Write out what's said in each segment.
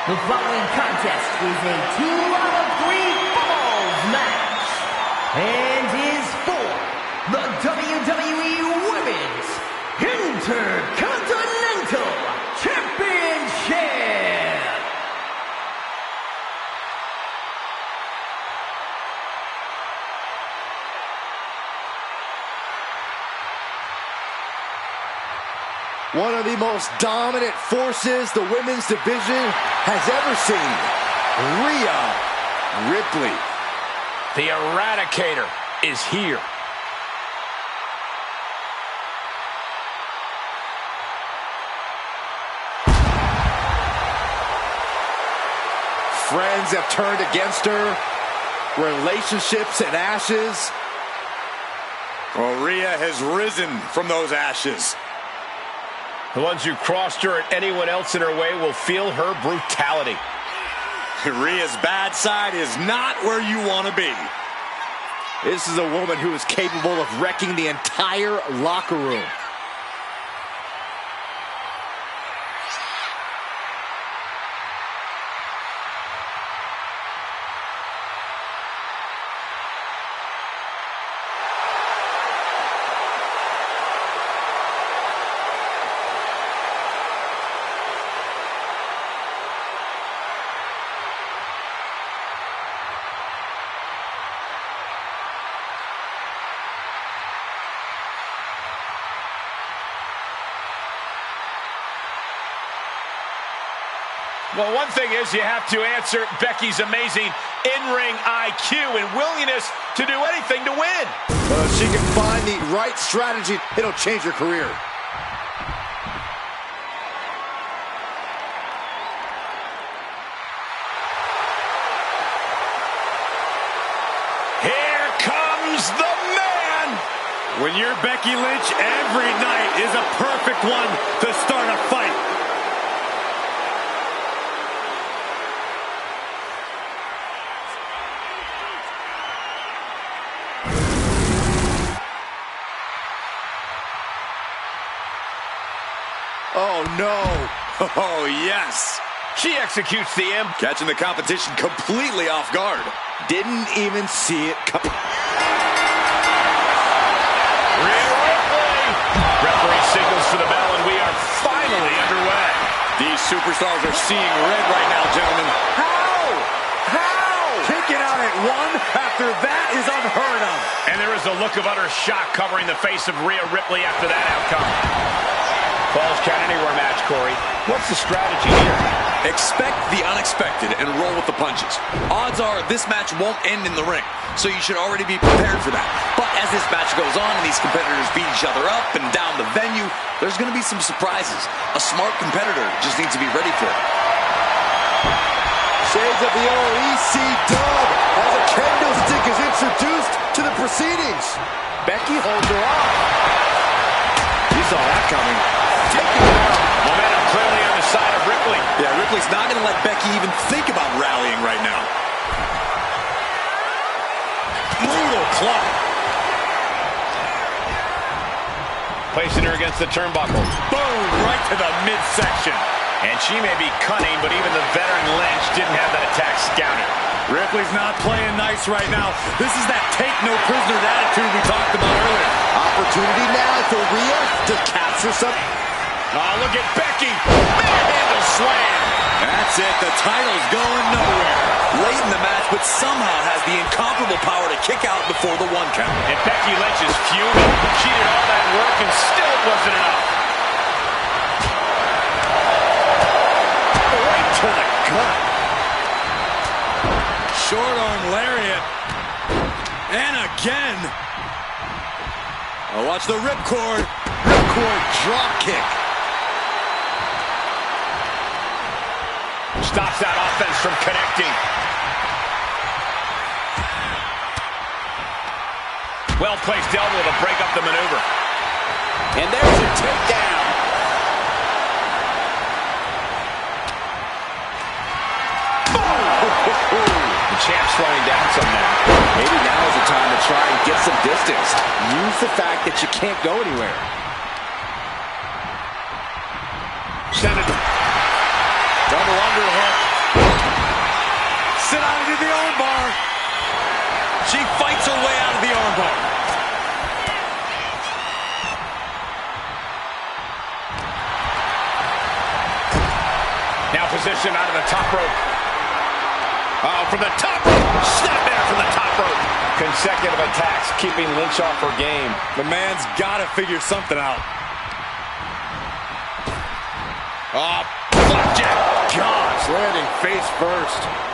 The following contest is a 2-out-of-3 falls match and is for the WWE Women's Intercontinental Championship. One of the most dominant forces the women's division has ever seen. Rhea Ripley. The Eradicator is here. Friends have turned against her. Relationships in ashes. Well, Rhea has risen from those ashes. The ones who crossed her and anyone else in her way will feel her brutality. Rhea's bad side is not where you want to be. This is a woman who is capable of wrecking the entire locker room. Well, one thing is you have to answer Becky's amazing in-ring IQ and willingness to do anything to win. But if she can find the right strategy, it'll change her career. Here comes the man! When you're Becky Lynch, every night is a perfect one to start a fight. Oh, no. Oh, yes. She executes the M. Catching the competition completely off guard. Didn't even see it coming. Rhea Ripley. Referee signals for the bell, and we are finally underway. These superstars are seeing red right now, gentlemen. How? Kicking out at one after that is unheard of. And there is a look of utter shock covering the face of Rhea Ripley after that outcome. Falls count anywhere match, Corey. What's the strategy here? Expect the unexpected and roll with the punches. Odds are this match won't end in the ring, so you should already be prepared for that. But as this match goes on and these competitors beat each other up and down the venue, there's going to be some surprises. A smart competitor just needs to be ready for it. Shades of the old EC dub as a kendo stick is introduced to the proceedings. Becky holds her off. You saw that coming. Taking it out. Momentum clearly on the side of Ripley. Yeah, Ripley's not going to let Becky even think about rallying right now. Brutal club. Placing her against the turnbuckle. Boom, right to the midsection. And she may be cunning, but even the veteran Lynch didn't have that attack scouted. Ripley's not playing nice right now. This is that take no prisoners attitude we talked about earlier. Opportunity now for Rhea to capture some. Oh, look at Becky. Manhandle slam. That's it. The title's going nowhere. Late in the match, but somehow has the incomparable power to kick out before the 1 count. And Becky Lynch is fuming. She did all that work and still it wasn't enough. Right to the gut. Short arm lariat. And again. Oh, watch the ripcord. Ripcord drop kick. Stops that offense from connecting. Well-placed elbow to break up the maneuver. And there's a takedown. The champ's slowing down some now. Maybe now is the time to try and get some distance. Use the fact that you can't go anywhere. Send it. Double underhook. Works it out into the armbar. She fights her way out of the armbar. Now positioned out of the top rope. Oh, from the top rope. Snap there from the top rope. Consecutive attacks keeping Lynch off her game. The man's got to figure something out. Oh, flapjack. Gosh, landing face first.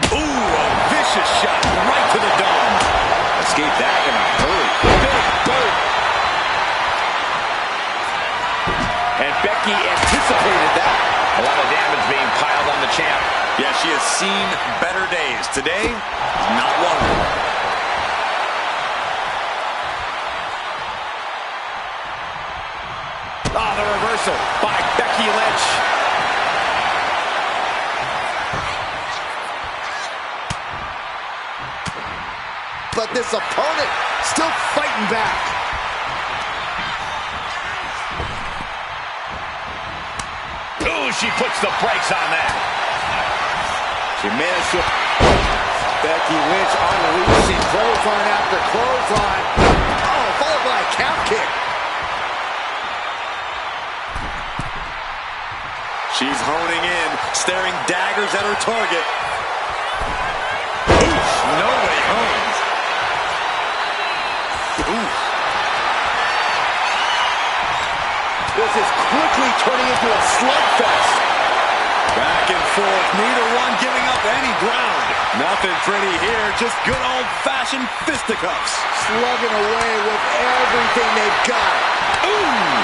Ooh, a vicious shot right to the dome. Escape that in a hurry. Big boot. And Becky anticipated that. A lot of damage being piled on the champ. Yeah, she has seen better days. Today, not one of them. Oh, the reversal by Becky Lynch. But this opponent still fighting back. Ooh, she puts the brakes on that. She managed to... Becky Lynch unleashing clothesline after clothesline. Oh, followed by a count kick. She's honing in, staring daggers at her target. Oof, no way home. Oof. This is quickly turning into a slugfest. Back and forth, neither one giving up any ground. Nothing pretty here, just good old-fashioned fisticuffs. Slugging away with everything they've got. Ooh!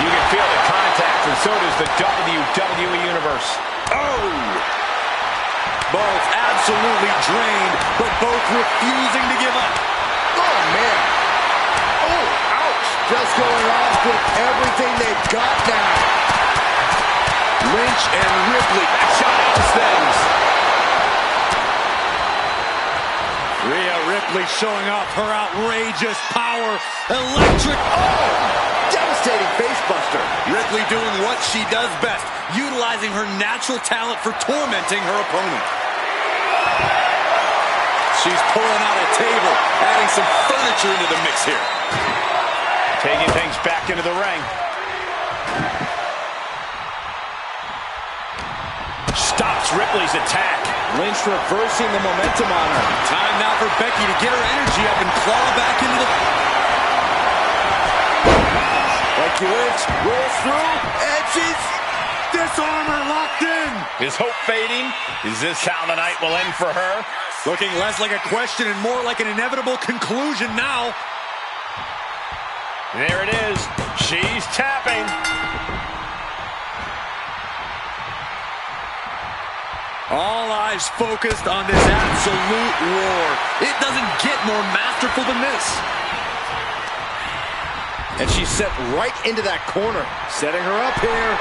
You can feel the contact, and so does the WWE Universe. Oh! Both absolutely drained, but both refusing to give up. Oh, man. Oh, ouch. Just going off with everything they've got now. Lynch and Ripley. That shot ends things. Rhea Ripley showing off her outrageous power. Electric. Oh! Devastating facebuster. Ripley doing what she does best, utilizing her natural talent for tormenting her opponent. She's pulling out a table, adding some furniture into the mix here. Taking things back into the ring. Stops Ripley's attack. Lynch reversing the momentum on her. Time now for Becky to get her energy up and claw back into the... Becky Lynch rolls through, and she's Disarm her locked in. Is hope fading? Is this how the night will end for her? Looking less like a question and more like an inevitable conclusion now. There it is. She's tapping. All eyes focused on this absolute war. It doesn't get more masterful than this. And she's set right into that corner, setting her up here.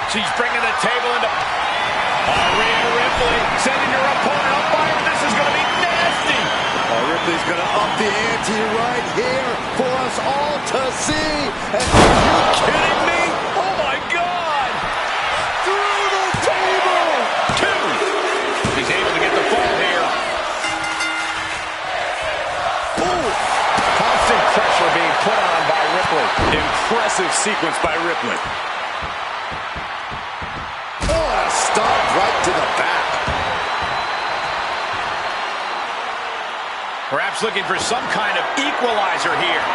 She's bringing the table into... Rhea Ripley sending her opponent on fire. This is going to be nasty. Ripley's going to up the ante right here for us all to see. And are you kidding me? Oh, my God. Through the table. Two. She's able to get the fall here. Ooh. Constant pressure being put on by Ripley. Impressive sequence by Ripley. Stop right to the back. Perhaps looking for some kind of equalizer here.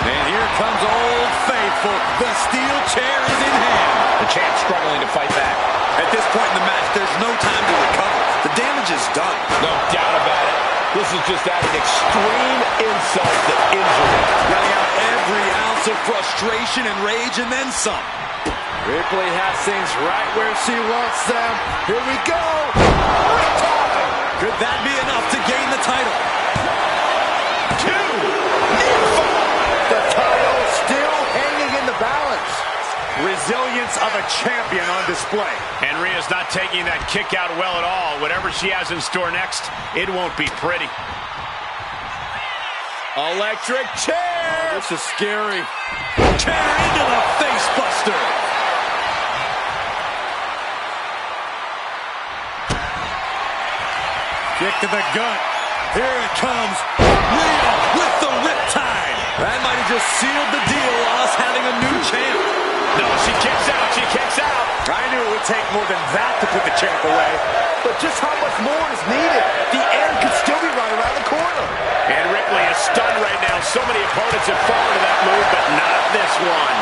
And here comes Old Faithful. The steel chair is in hand. The champ struggling to fight back. At this point in the match, there's no time to recover. The damage is done. No doubt about it. This is just adding extreme insult to injury. Letting out every ounce of frustration and rage and then some. Ripley has things right where she wants them. Here we go. Could that be enough to gain the title? Two. The title still hanging in the balance. Resilience of a a champion on display. And Rhea's not taking that kick out well at all. Whatever she has in store next, it won't be pretty. Electric chair! This is scary. Chair into the face buster. Kick to the gut. Here it comes. Rhea with the riptide. That might have just sealed the deal on us having a new champ. No, she kicks out. She kicks out. I knew it would take more than that to put the champ away. But just how much more is needed? The end could still be right around the corner. And Ripley is stunned right now. So many opponents have fallen to that move, but not this one.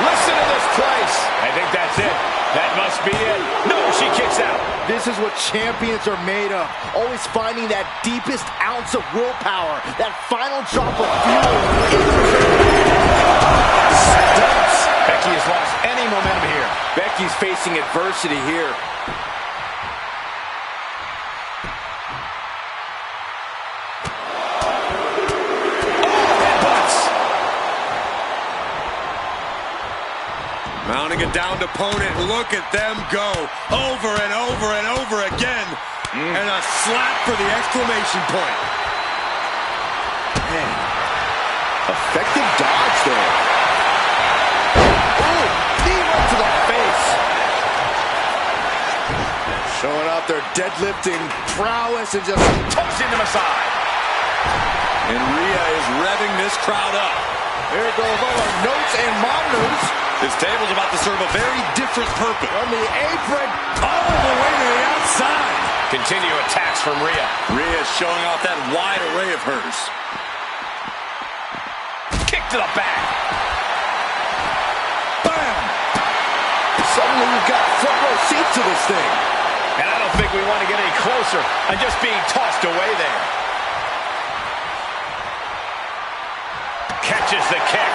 Listen to this place. I think that's it. That must be it. No, she kicks out. This is what champions are made of. Always finding that deepest ounce of willpower. That final drop of fuel. Stumps. Becky has lost any momentum here. Becky's facing adversity here. Mounting a downed opponent. Look at them go. Over and over and over again. And a slap for the exclamation point. Man. Effective dodge there. Ooh, knee right to the face. Showing off their deadlifting prowess and just Tossing them aside. And Rhea is revving this crowd up. there goes all our notes and monitors. This table's about to serve a very different purpose. From the apron All the way to the outside. Continue attacks from Rhea. Rhea showing off that wide array of hers. Kick to the back. bam. Suddenly we've got front row seats to this thing. And I don't think we want to get any closer on just being tossed away there. Catches the kick.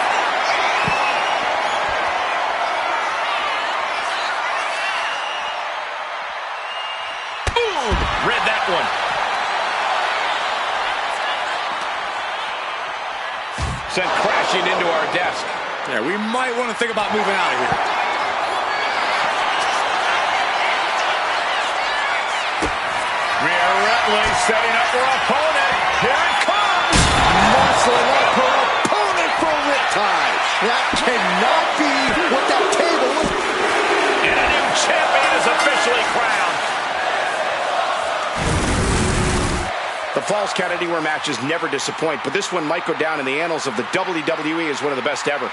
Boom! Read that one. Sent crashing into our desk. Yeah, we might want to think about moving out of here. Rhea Ripley setting up her opponent. Here it comes. Muscling up her opponent for a riptide. That cannot be what that table was. And a new champion is officially crowned. The Falls Count Anywhere matches never disappoint, but this one might go down in the annals of the WWE as one of the best ever.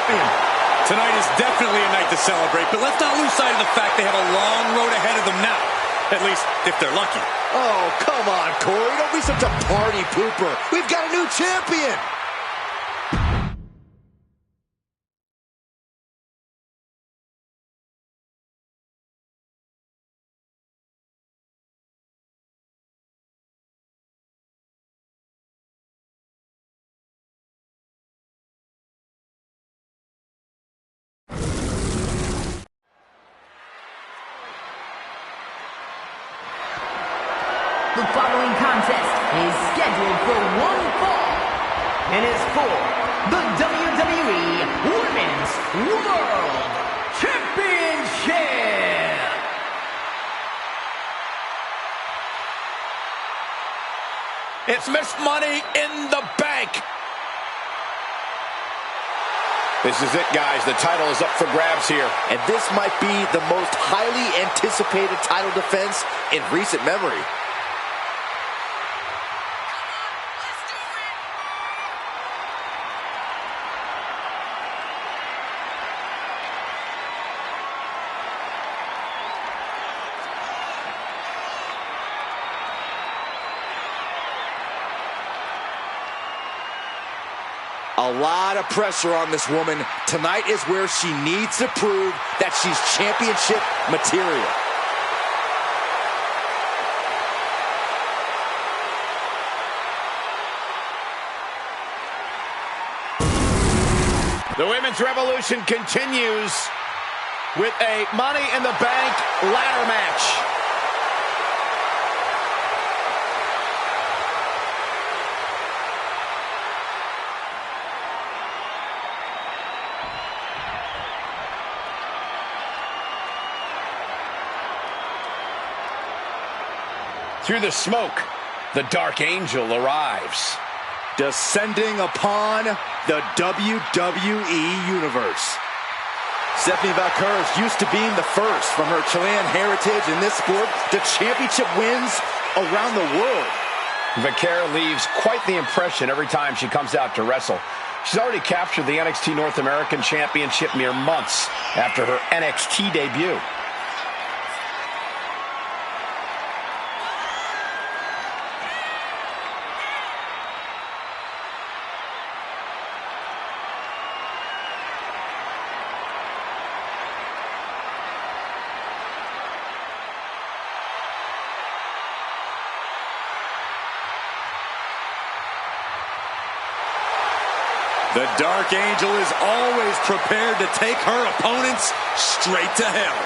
champion. Tonight is definitely a night to celebrate, but let's not lose sight of the fact they have a long road ahead of them now. At least, if they're lucky. Oh, come on, Corey. Don't be such a party pooper. We've got a new champion. The following contest is scheduled for one fall and is for the WWE Women's World Championship. It's Miss Money in the Bank. This is it, guys. The title is up for grabs here. And this might be the most highly anticipated title defense in recent memory. A lot of pressure on this woman. Tonight is where she needs to prove that she's championship material. The Women's Revolution continues with a Money in the Bank ladder match. Through the smoke, the Dark Angel arrives. Descending upon the WWE Universe. Stephanie Valkyrie is used to being the first from her Chilean heritage in this sport to championship wins around the world. Valkyrie leaves quite the impression every time she comes out to wrestle. She's already captured the NXT North American Championship mere months after her NXT debut. The Dark Angel is always prepared to take her opponents straight to hell.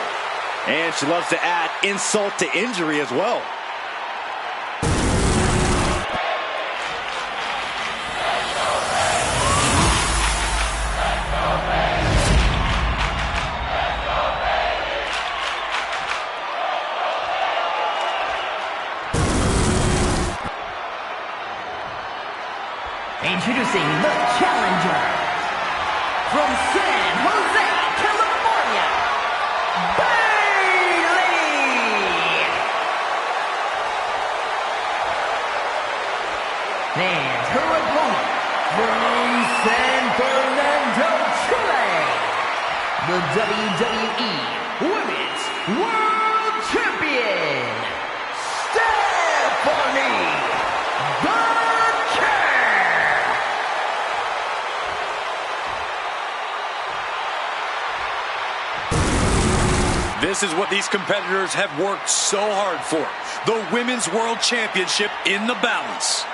And she loves to add insult to injury as well. Introducing the challenger from San Jose, California, Bayley. And her opponent from San Fernando, Chile, the WWE Women's World Champion, Stephanie Valkyrie. This is what these competitors have worked so hard for. The Women's World Championship in the balance.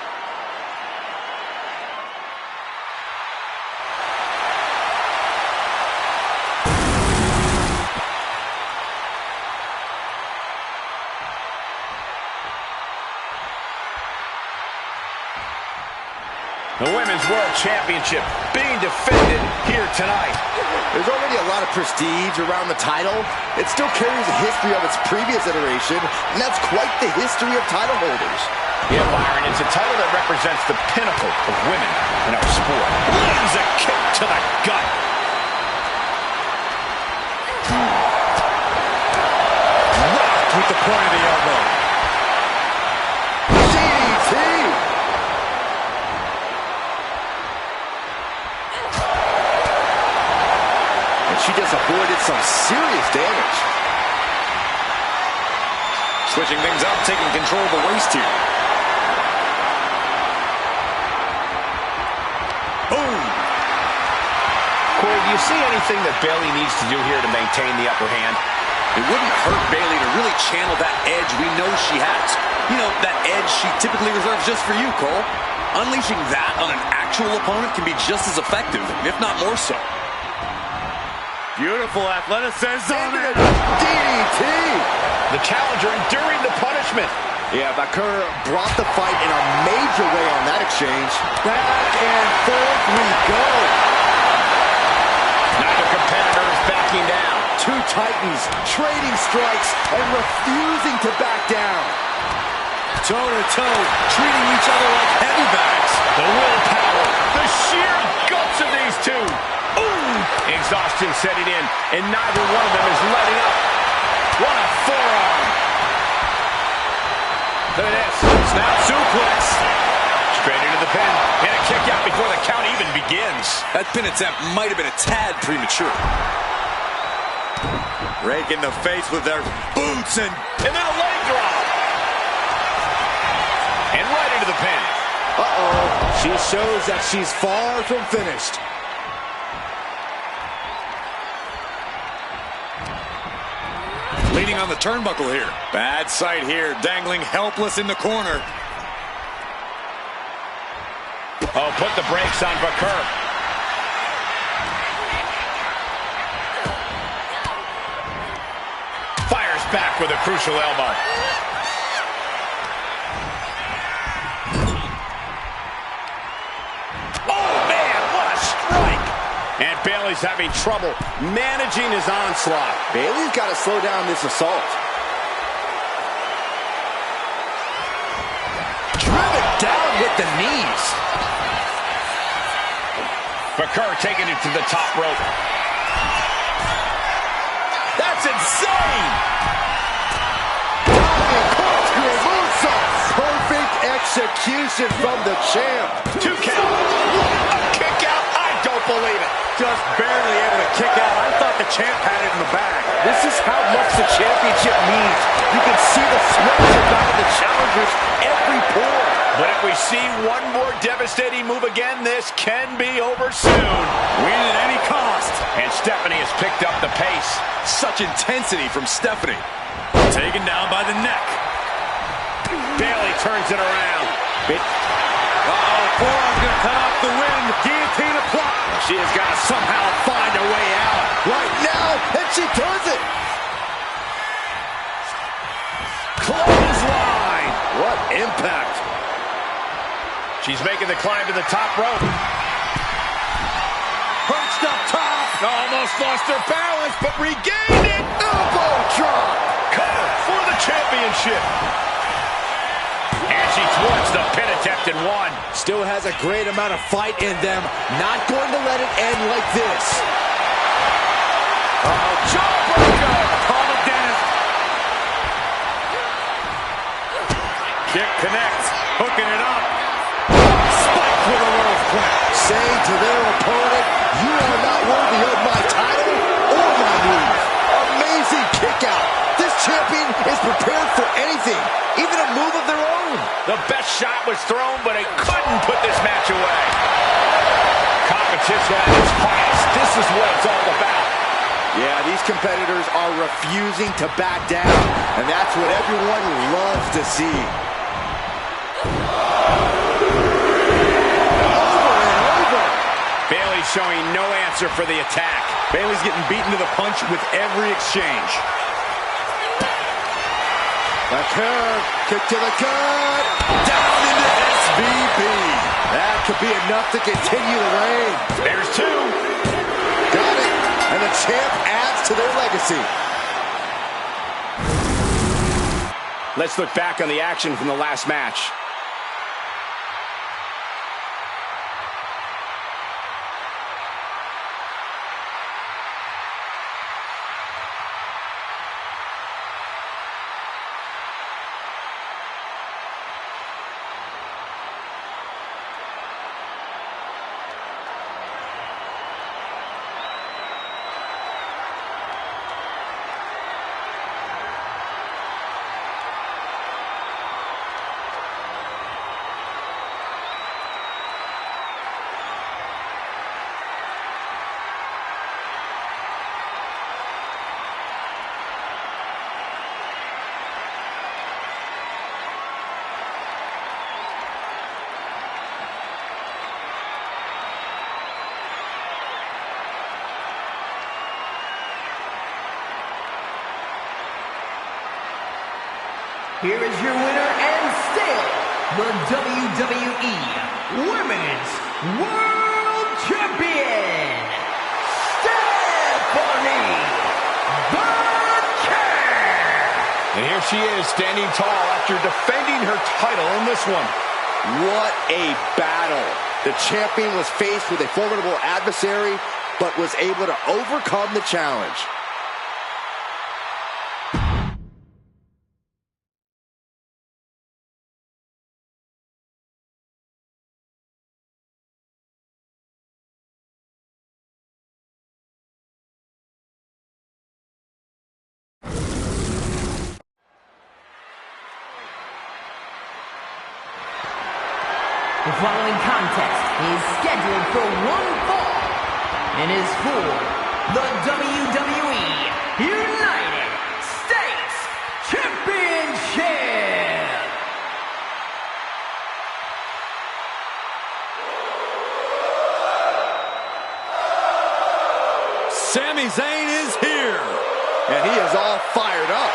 The Women's World Championship being defended here tonight. There's already a lot of prestige around the title. It still carries a history of its previous iteration, and that's quite the history of title holders. Yeah, Byron, it's a title that represents the pinnacle of women in our sport. Lands a kick to the gut. Rocked with the point of the elbow. DDT! some serious damage. Switching things up, taking control of the waist here. Boom! Corey, do you see anything that Bayley needs to do here to maintain the upper hand? It wouldn't hurt Bayley to really channel that edge we know she has. You know, that edge she typically reserves just for you, Cole. Unleashing that on an actual opponent can be just as effective, if not more so. Beautiful athleticism. DDT. The challenger enduring the punishment. Yeah, Bakur brought the fight in a major way on that exchange. Back and forth we go. Neither competitor is backing down. Two titans trading strikes and refusing to back down. Toe-to-toe, treating each other like heavy bags. The willpower, the sheer guts of these two. Ooh! Exhaustion setting in, and neither one of them is letting up. What a forearm. Look at this. Snap suplex. Straight into the pin. And a kick out before the count even begins. That pin attempt might have been a tad premature. Rake in the face with their boots and then a leg drop. And right into the pin. uh-oh. She shows that she's far from finished. Leaning on the turnbuckle here. Bad sight here, dangling helpless in the corner. Oh, put the brakes on Bakur. Fires back with a crucial elbow. Oh, man, what a strike. And Bayley's having trouble managing his onslaught. Bayley's got to slow down this assault. Driven down with the knees. Bakur taking it to the top rope. That's insane! Perfect execution from the champ. 2 count. A kick out? I don't believe it. Just barely able to kick out. I thought the champ had it in the bag. This is how much the championship means. You can see the sweat drip out of the challengers every pore. But if we see one more devastating move again, this can be over soon. Win at any cost. And Stephanie has picked up the pace. Such intensity from Stephanie. Taken down by the neck. Bayley turns it around. Uh-oh, forearm's gonna cut off the wind. Guillotine applied. She has got to somehow find a way out. Right now, and she does it. Clothesline. What impact. She's making the climb to the top rope. Perched up top. Almost lost her balance, but regained it. Elbow drop. Cover for the championship. And she thwarts the pin attempt and won. Still has a great amount of fight in them. Not going to let it end like this. Jawbreaker. Call it death. Kick connects. Hooking it up. Spike with a rose clip. Saying to their opponent, you are not worthy of my title or my move. Amazing kick out. This champion is prepared for anything, even a move of their own. The best shot was thrown, but it couldn't put this match away. Competition at its highest. This is what it's all about. Yeah, these competitors are refusing to back down, and that's what everyone loves to see. Over and over. Bayley showing no answer for the attack. Bayley's getting beaten to the punch with every exchange. Bakur, kick to the gut. Down into SVP. That could be enough to continue the reign. There's 2. Got it. And the champ adds to their legacy. Let's look back on the action from the last match. here is your winner and still the WWE Women's World Champion, Stephanie Berker. And here she is, standing tall after defending her title in this one. What a battle. The champion was faced with a formidable adversary, but was able to overcome the challenge. The following contest is scheduled for one fall and is for the WWE United States Championship. Sami Zayn is here, and he is all fired up.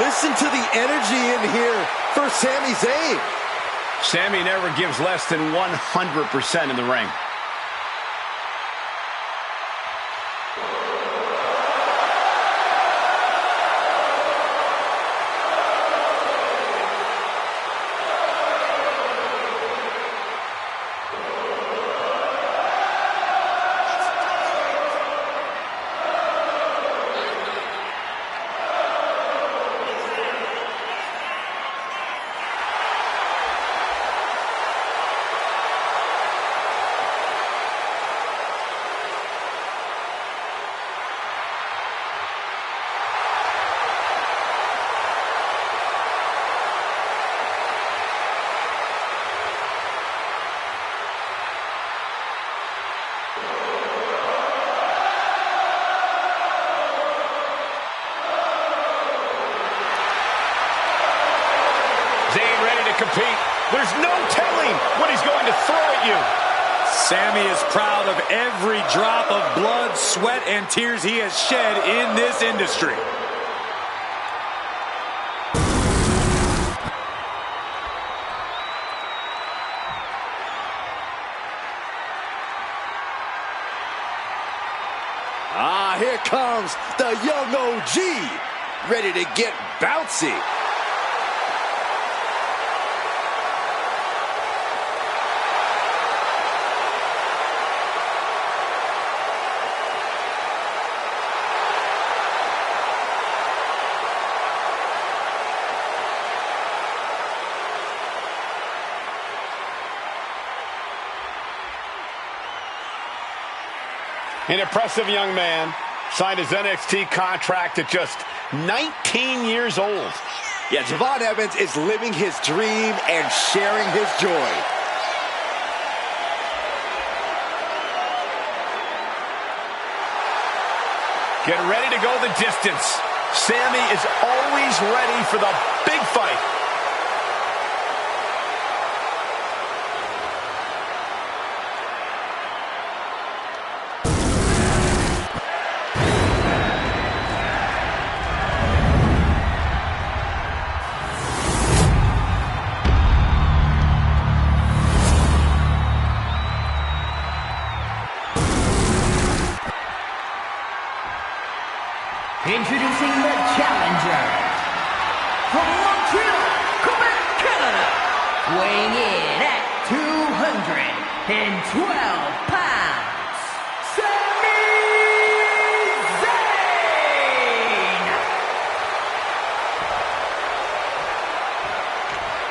Listen to the energy in here for Sami Zayn. Sami never gives less than 100% in the ring. Zayn ready to compete. There's no telling what he's going to throw at you. Sami is proud of every drop of blood, sweat, and tears he has shed in this industry. Ah, here comes the young OG, ready to get bouncy. An impressive young man signed his NXT contract at just 19 years old. Yeah, Javon Evans is living his dream and sharing his joy. Get ready to go the distance. Sami is always ready for the big fight. Introducing the challenger from Montreal, Quebec, Canada, weighing in at 212 pounds, Sami Zayn!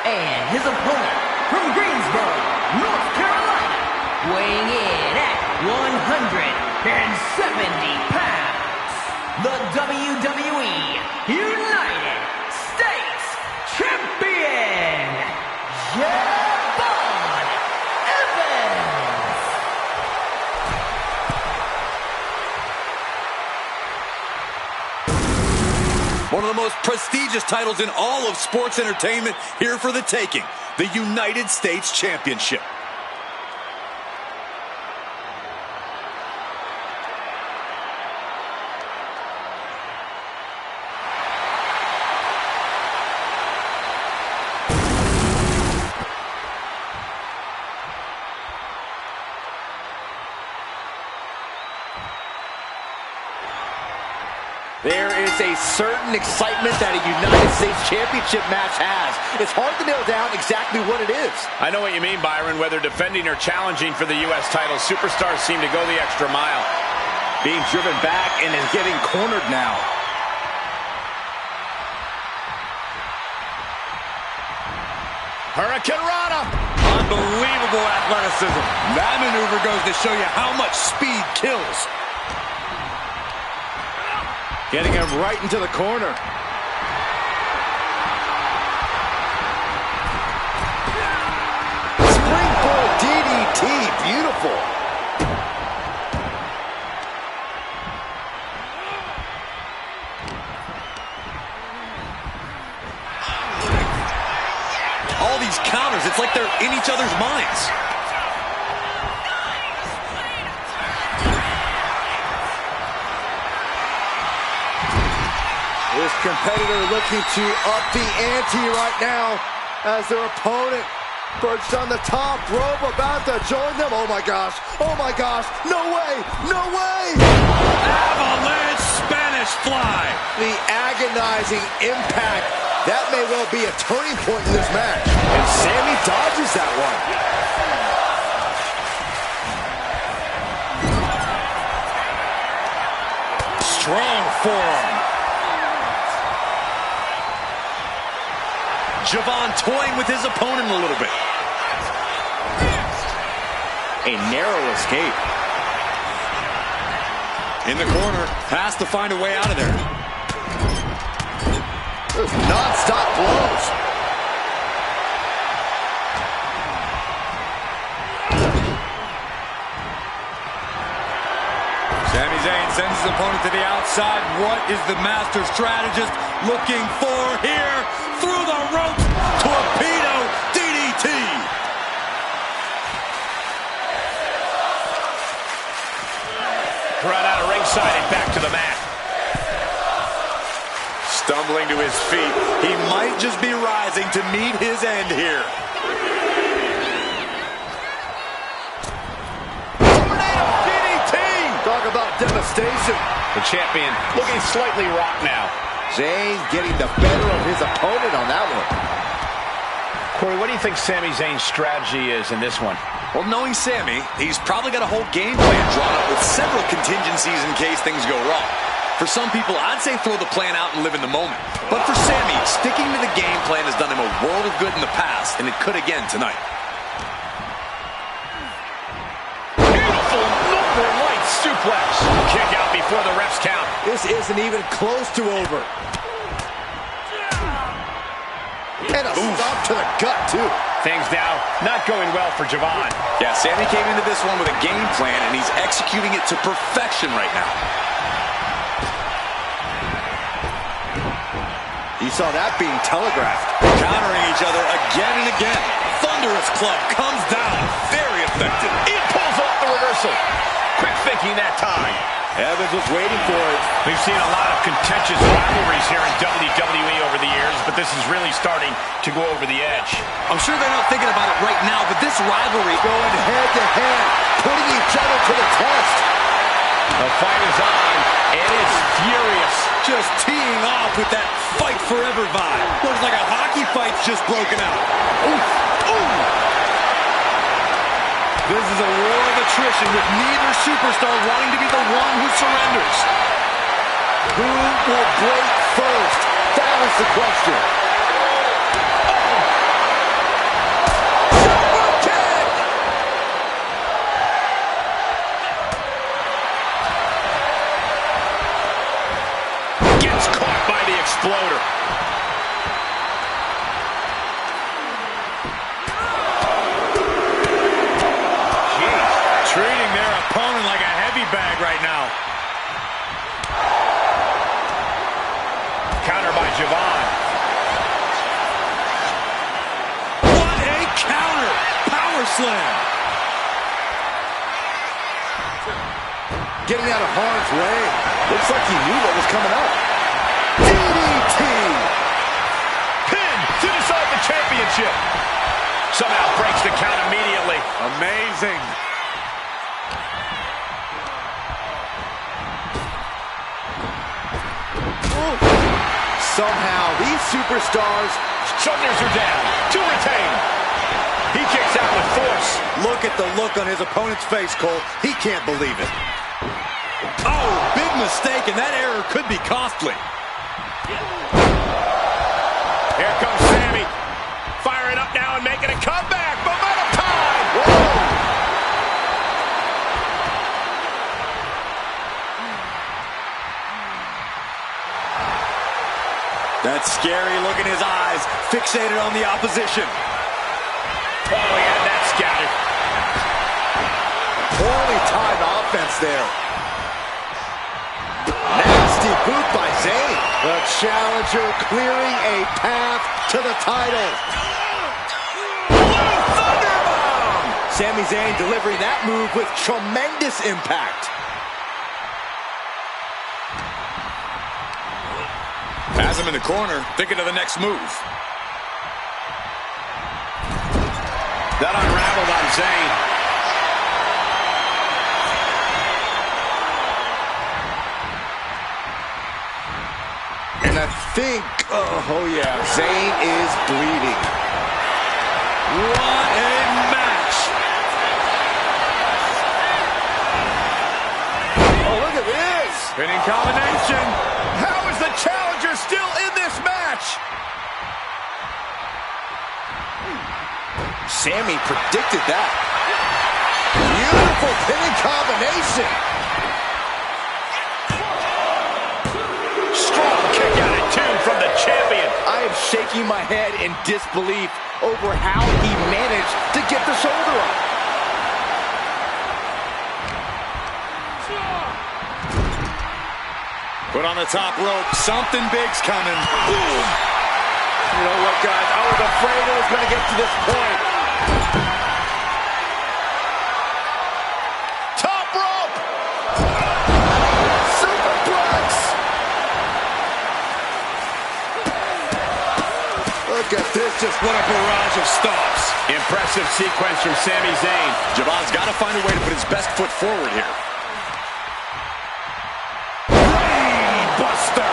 And his opponent from Greensboro, North Carolina, weighing in at 170 pounds. The WWE United States Champion, Javon Evans. One of the most prestigious titles in all of sports entertainment here for the taking, the United States Championship. is a certain excitement that a United States Championship match has. It's hard to nail down exactly what it is. I know what you mean, Byron. Whether defending or challenging for the U.S. title, superstars seem to go the extra mile. Being driven back and is getting cornered now. Hurricane Rana. Unbelievable athleticism. That maneuver goes to show you how much speed kills. Getting him right into the corner. Springboard DDT, beautiful. All these counters, it's like they're in each other's minds. This competitor looking to up the ante right now as their opponent perched on the top rope about to join them. Oh my gosh, no way, no way! Avalanche Spanish fly. The agonizing impact, that may well be a turning point in this match. And Sami dodges that one. Strong forearm. Javon toying with his opponent a little bit. A narrow escape. In the corner, has to find a way out of there. Non-stop blows. Sami Zayn sends his opponent to the outside. What is the master strategist looking for here? Through the ropes, torpedo DDT. Crowd out of ringside and back to the mat. Stumbling to his feet. He might just be rising to meet his end here. Tornado DDT! Talk about devastation. The champion looking slightly rocked now. Zayn getting the better of his opponent on that one. Corey, what do you think Sami Zayn's strategy is in this one? Well, knowing Sami, he's probably got a whole game plan drawn up with several contingencies in case things go wrong. For some people, I'd say throw the plan out and live in the moment. But for Sami, sticking to the game plan has done him a world of good in the past, and it could again tonight. Beautiful Northern Lights suplex. Kick out before the ref's count. This isn't even close to over. And a stop to the gut, too. Things now not going well for Javon. Yeah, Sami came into this one with a game plan, and he's executing it to perfection right now. You saw that being telegraphed. Countering each other again and again. Thunderous club comes down. Very effective. He pulls off the reversal. Quick thinking that time. Evans was waiting for it. We've seen a lot of contentious rivalries here in WWE over the years, but this is really starting to go over the edge. I'm sure they're not thinking about it right now, but this rivalry Going head to head, putting each other to the test. The fight is on, and it's furious. just teeing off with that fight forever vibe. Looks like a hockey fight's just broken out. Ooh, ooh. This is a war of attrition with neither superstar wanting to be the one who surrenders. Who will break first? That was the question. Gets caught by the exploder. Treating their opponent like a heavy bag right now. Counter by Javon. What a counter! Power slam! Getting out of harm's way. Looks like he knew what was coming up. DDT! Pin to decide the championship. Somehow breaks the count immediately. Amazing. somehow these superstars... Shoulders are down to retain. He kicks out with force. Look at the look on his opponent's face, Cole. He can't believe it. Oh, big mistake, and that error could be costly. Here comes Sami. Firing up now and making a comeback. Momentum time. Whoa. That's scary. Look in his eyes. Fixated on the opposition. Oh, he had that scouted. Poorly timed offense there. Nasty boot by Zayn. The challenger clearing a path to the title. Blue Thunderbomb! Sami Zayn delivering that move with tremendous impact. Has him in the corner, thinking of the next move. That unraveled on Zayn. And I think, oh yeah, Zayn is bleeding. What a match! Oh, look at this! Spinning combination. How is the challenger still in this match? Sami predicted that. Beautiful pinning combination. Strong kick out at 2 from the champion. I am shaking my head in disbelief over how he managed to get the shoulder up. Put on the top rope. Something big's coming. Boom. You know what, guys? I was afraid it was going to get to this point. Top rope. Superplex. Look at this. Just What a barrage of stops. Impressive sequence from Sami Zayn. Javon's got to find a way to put his best foot forward here. Buster.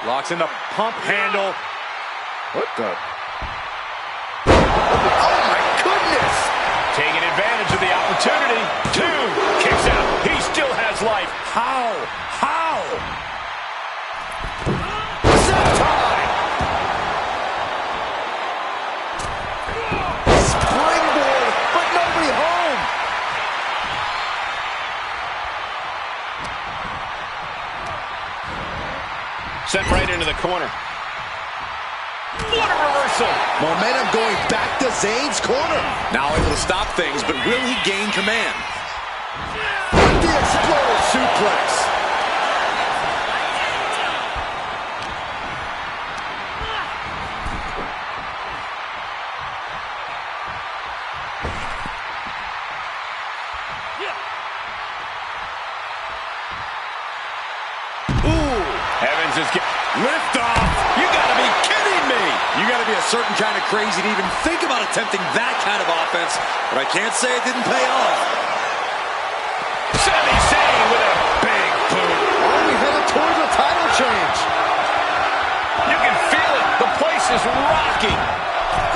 Locks in the pump handle. What the? Oh, my goodness. Taking advantage of the opportunity. 2 kicks out. He still has life. How? Sentai. Springboard, but nobody home. Sent right into the corner. What a reversal. Momentum going back to Zayn's corner. Now able to stop things, but will he gain command? The Exploder suplex. Evans is getting Lift off! You gotta be kidding me! You gotta be a certain kind of crazy to even think about attempting that kind of offense, but I can't say it didn't pay off. Sami Zayn with a big boot. Are we headed towards a title change? You can feel it. The place is rocking.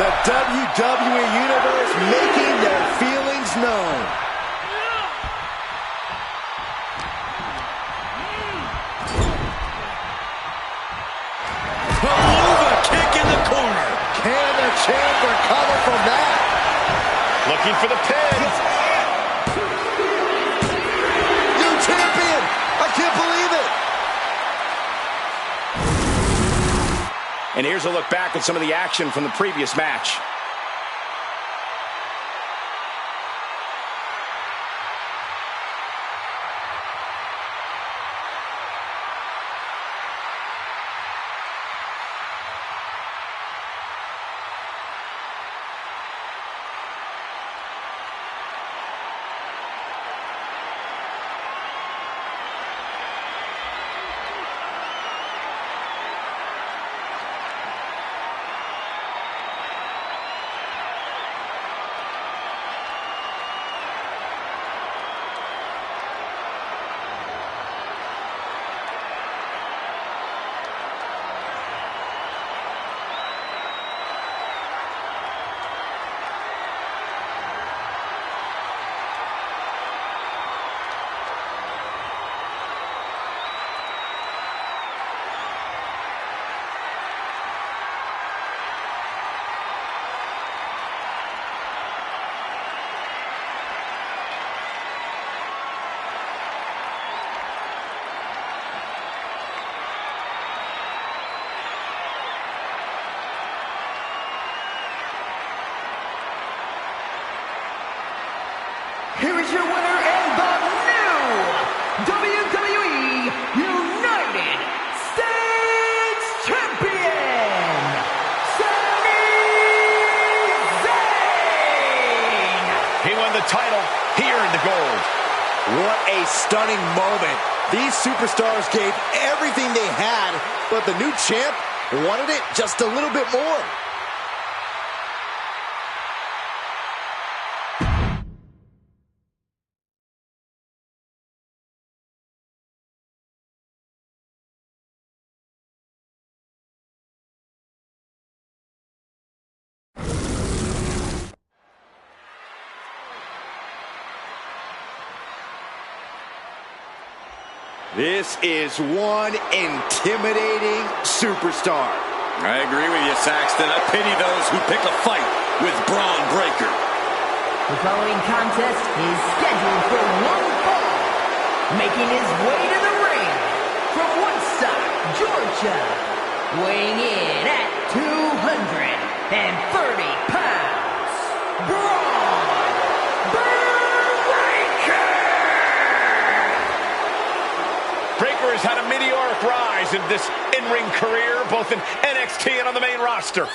The WWE Universe making their feelings known. Helluva kick in the corner. Can the champ recover from that? Looking for the pin. New champion! I can't believe it! And here's a look back at some of the action from the previous match. here is your winner and the new WWE United States Champion, Sami Zayn! He won the title here in the gold. What a stunning moment. These superstars gave everything they had, but the new champ wanted it just a little bit more. This is one intimidating superstar. I agree with you, Saxton. I pity those who pick a fight with Bron Breakker. The following contest is scheduled for one fall. Making his way to the ring from Woodstock, Georgia. Weighing in at 230 pounds, Bron Breakker! Breakker has had a meteoric rise in this in-ring career, both in NXT and on the main roster.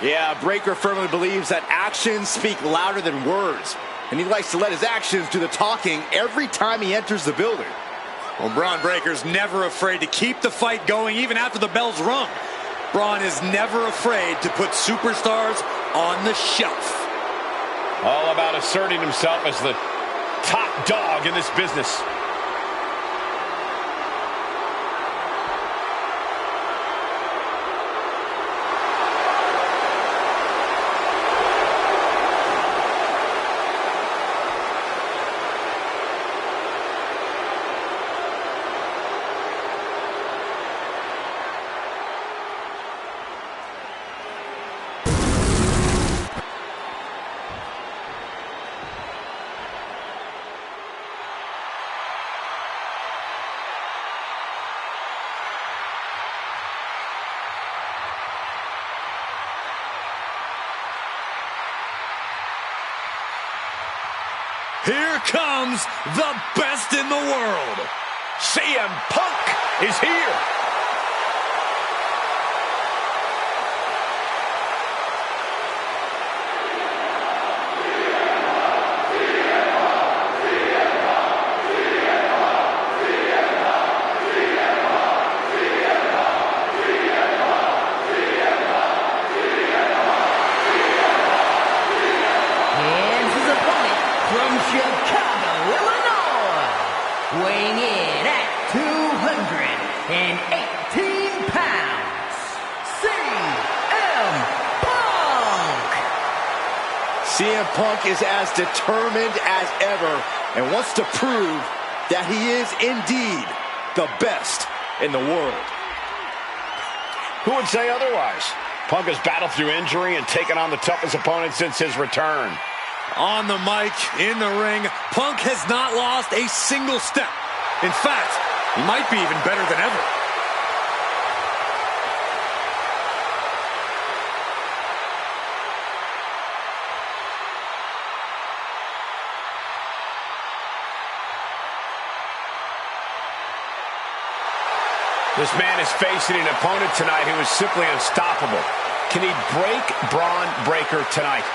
Yeah, Breakker firmly believes that actions speak louder than words, and he likes to let his actions do the talking every time he enters the building. Well, Bron Breakker's never afraid to keep the fight going even after the bell's rung. Bron is never afraid to put superstars on the shelf. All about asserting himself as the top dog in this business. Here comes the best in the world. CM Punk is here. From Chicago, Illinois, weighing in at 218 pounds, CM Punk! CM Punk is as determined as ever and wants to prove that he is indeed the best in the world. Who would say otherwise? Punk has battled through injury and taken on the toughest opponent since his return. On the mic, in the ring, Punk has not lost a single step. In fact, he might be even better than ever. This man is facing an opponent tonight who is simply unstoppable. Can he break Bron Breakker tonight?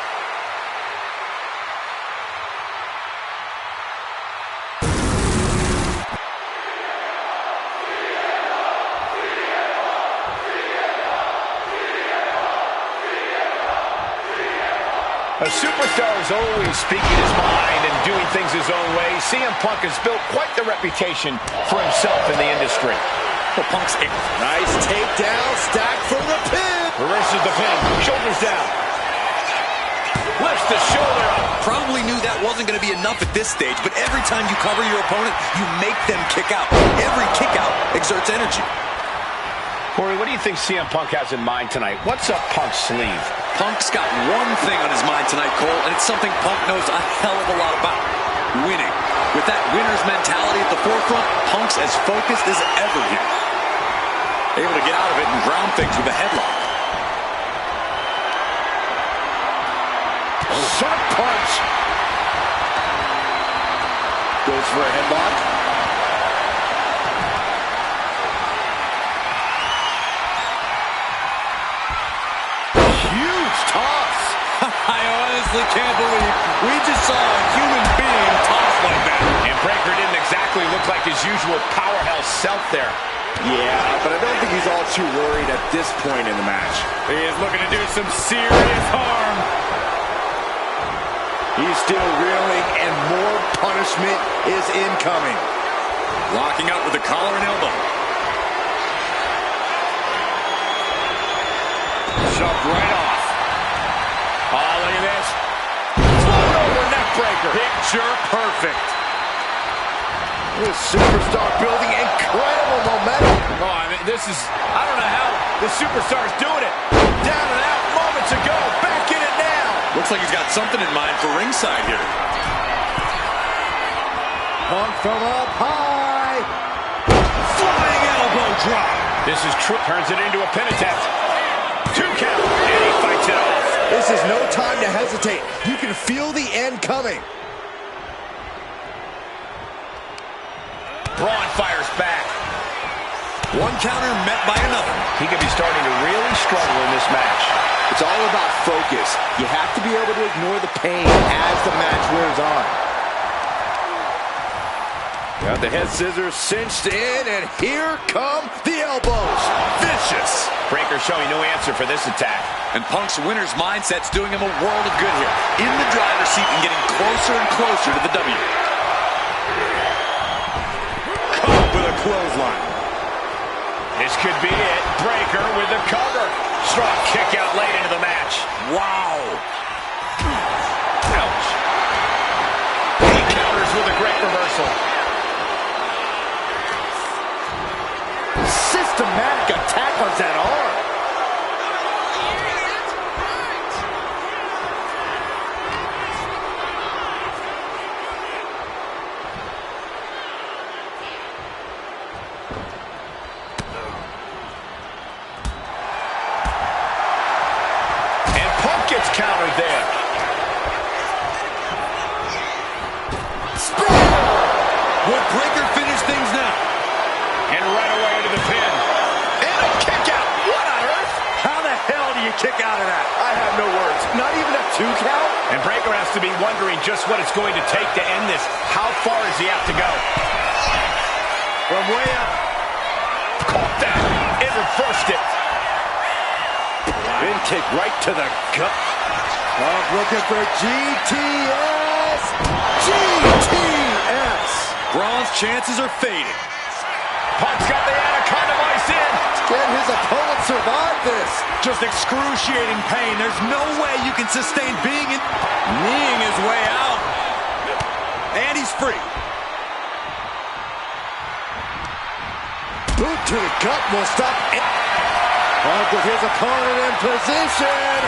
A superstar is always speaking his mind and doing things his own way. CM Punk has built quite the reputation for himself in the industry. Well, Punk's in. Nice takedown, stack for the pin. Reverses the pin, shoulders down. Lifts the shoulder up. Probably knew that wasn't going to be enough at this stage, but every time you cover your opponent, you make them kick out. Every kick out exerts energy. Corey, what do you think CM Punk has in mind tonight? What's up Punk's sleeve? Punk's got one thing on his mind tonight, Cole, and it's something Punk knows a hell of a lot about. Winning. With that winner's mentality at the forefront, Punk's as focused as ever here. Able to get out of it and ground things with a headlock. Shot punch. Goes for a headlock. Huge toss. I honestly can't believe we just saw a human being tossed like that. And Breakker didn't exactly look like his usual powerhouse self there. Yeah, but I don't think he's all too worried at this point in the match. He is looking to do some serious harm. He's still reeling, and more punishment is incoming. Locking up with the collar and elbow. Shoved right off. Oh, look at this. Float over neck breaker. Picture perfect. This superstar building incredible momentum. Oh, I mean, this is, I don't know how the superstar is doing it. Down and out moments ago. Back in it now. Looks like he's got something in mind for ringside here. Punk from up high. Flying elbow drop. This is true. Turns it into a pin attempt. 2 count. And he fights it off. This is no time to hesitate. You can feel the end coming. Braun fires back. One counter met by another. He could be starting to really struggle in this match. It's all about focus. You have to be able to ignore the pain as the match wears on. Got the head scissors cinched in, and here come the elbows. Vicious. Breakker showing no answer for this attack. And Punk's winner's mindset's doing him a world of good here. In the driver's seat and getting closer and closer to the W. Caught with a clothesline. This could be it. Breakker with the cover. Strong kick out late into the match. Wow. Ouch. He counters with a great reversal. Systematic attack on that arm. Countered there. Will Breakker finish things now? And right away into the pin. And a kick out. What on earth? How the hell do you kick out of that? I have no words. Not even a 2 count? And Breakker has to be wondering just what it's going to take to end this. How far does he have to go? From way up. Caught that. And reversed it. Pin kick right to the gut. Punk looking for GTS. GTS. Braun's chances are fading. Punk's got the Anaconda Vice in. Can his opponent survive this? Just excruciating pain. There's no way you can sustain being in. Kneeing his way out. And he's free. Boot to the gut will stop. Punk with his opponent in position.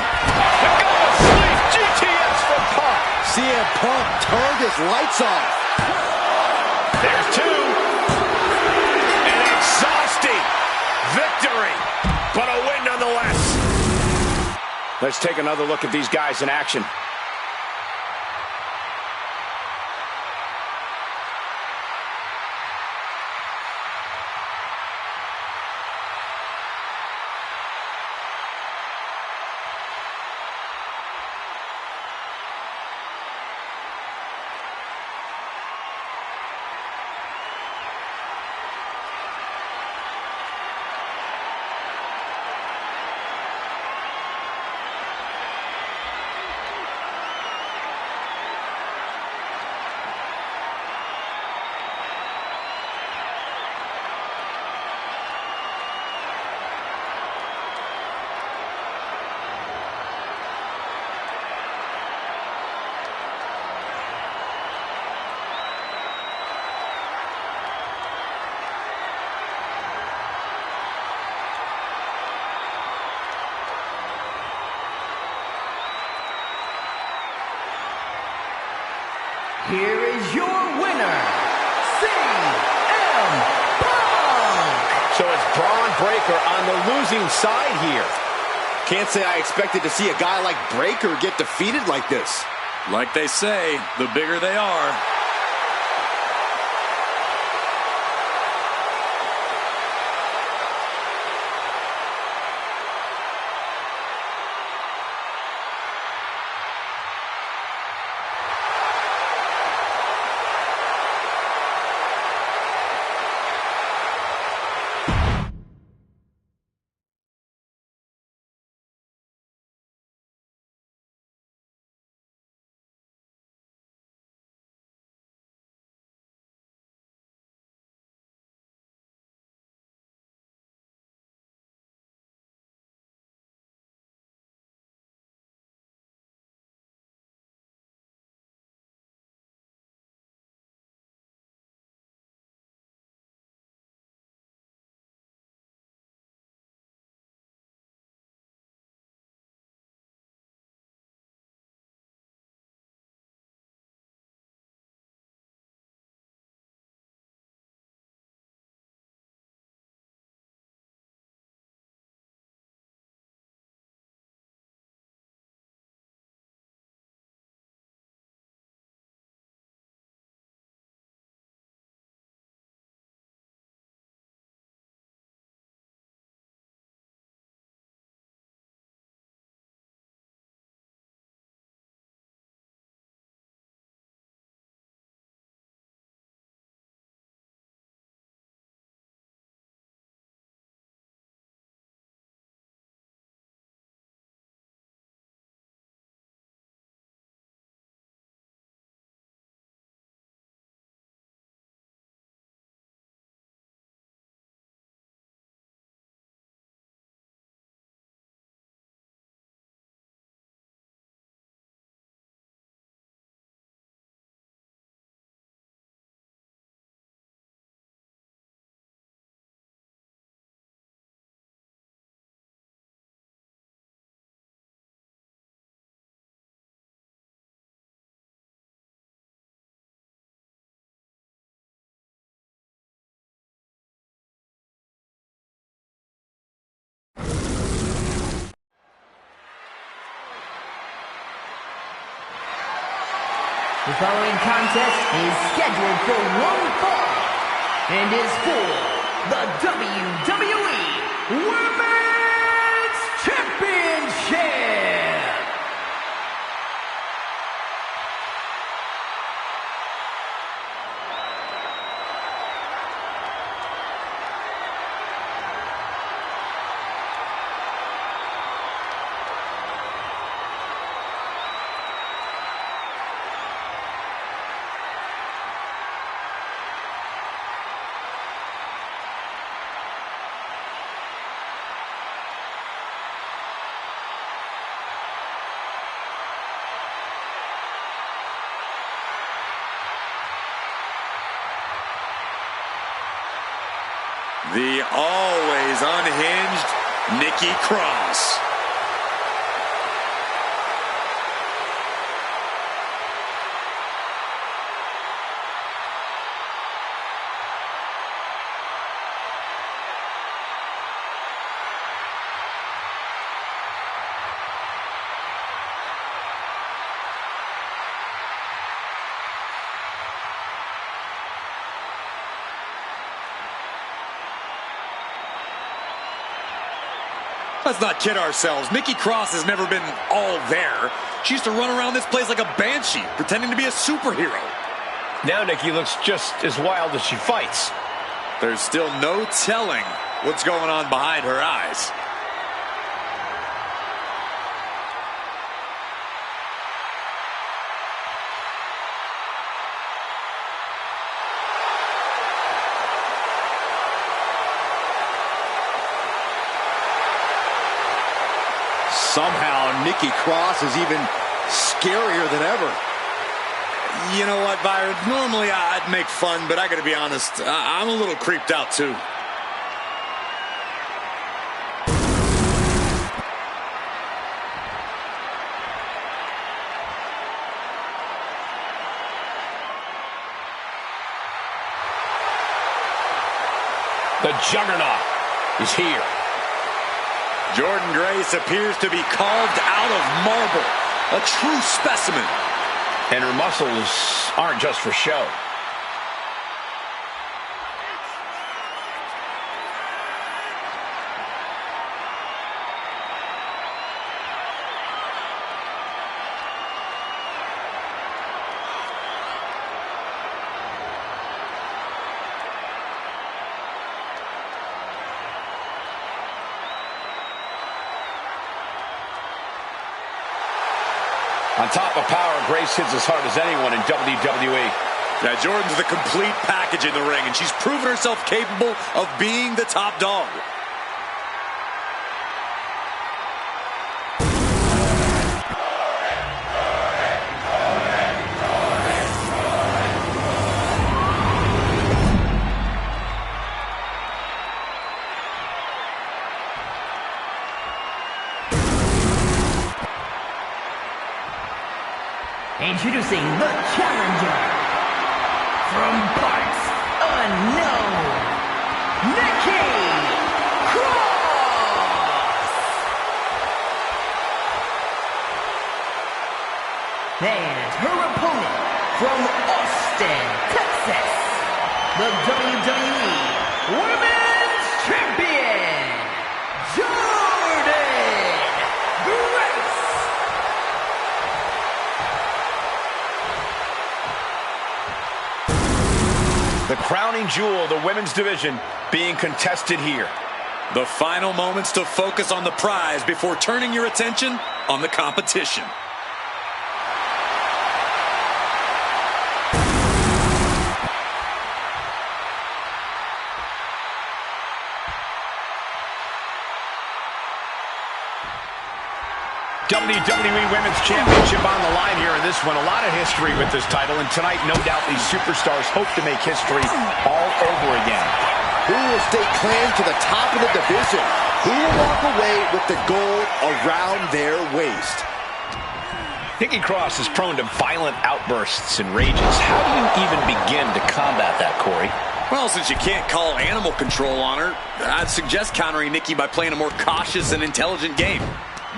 The goal sleep. GTS from Punk. CM Punk turned his lights off. There's 2. An exhausting victory, but a win nonetheless. Let's take another look at these guys in action. Here is your winner, CM Punk! So it's Bron Breakker on the losing side here. Can't say I expected to see a guy like Breakker get defeated like this. Like they say, the bigger they are, The following contest is scheduled for one fall and is for the WWE Women's Championship. The always unhinged Nikki Cross. Let's not kid ourselves. Nikki Cross has never been all there. She used to run around this place like a banshee, pretending to be a superhero. Now Nikki looks just as wild as she fights. There's still no telling what's going on behind her eyes. Somehow, Nikki Cross is even scarier than ever. You know what, Byron? Normally I'd make fun, but I gotta be honest, I'm a little creeped out too. The Juggernaut is here. Jordynne Grace appears to be carved out of marble. A true specimen. And her muscles aren't just for show. On top of power, Grace hits as hard as anyone in WWE. Yeah, Jordynne's the complete package in the ring, and she's proven herself capable of being the top dog. Introducing the challenger from parts unknown, Nikki Cross! And her opponent from Austin, Texas, the WWE Women's Champion, Jordynne Grace! The crowning jewel of the women's division being contested here. The final moments to focus on the prize before turning your attention on the competition. WWE Women's Championship on the line here in this one. A lot of history with this title, and tonight, no doubt, these superstars hope to make history all over again. Who will stay claimed to the top of the division? Who will walk away with the gold around their waist? Nikki Cross is prone to violent outbursts and rages. How do you even begin to combat that, Corey? Well, since you can't call animal control on her, I'd suggest countering Nikki by playing a more cautious and intelligent game.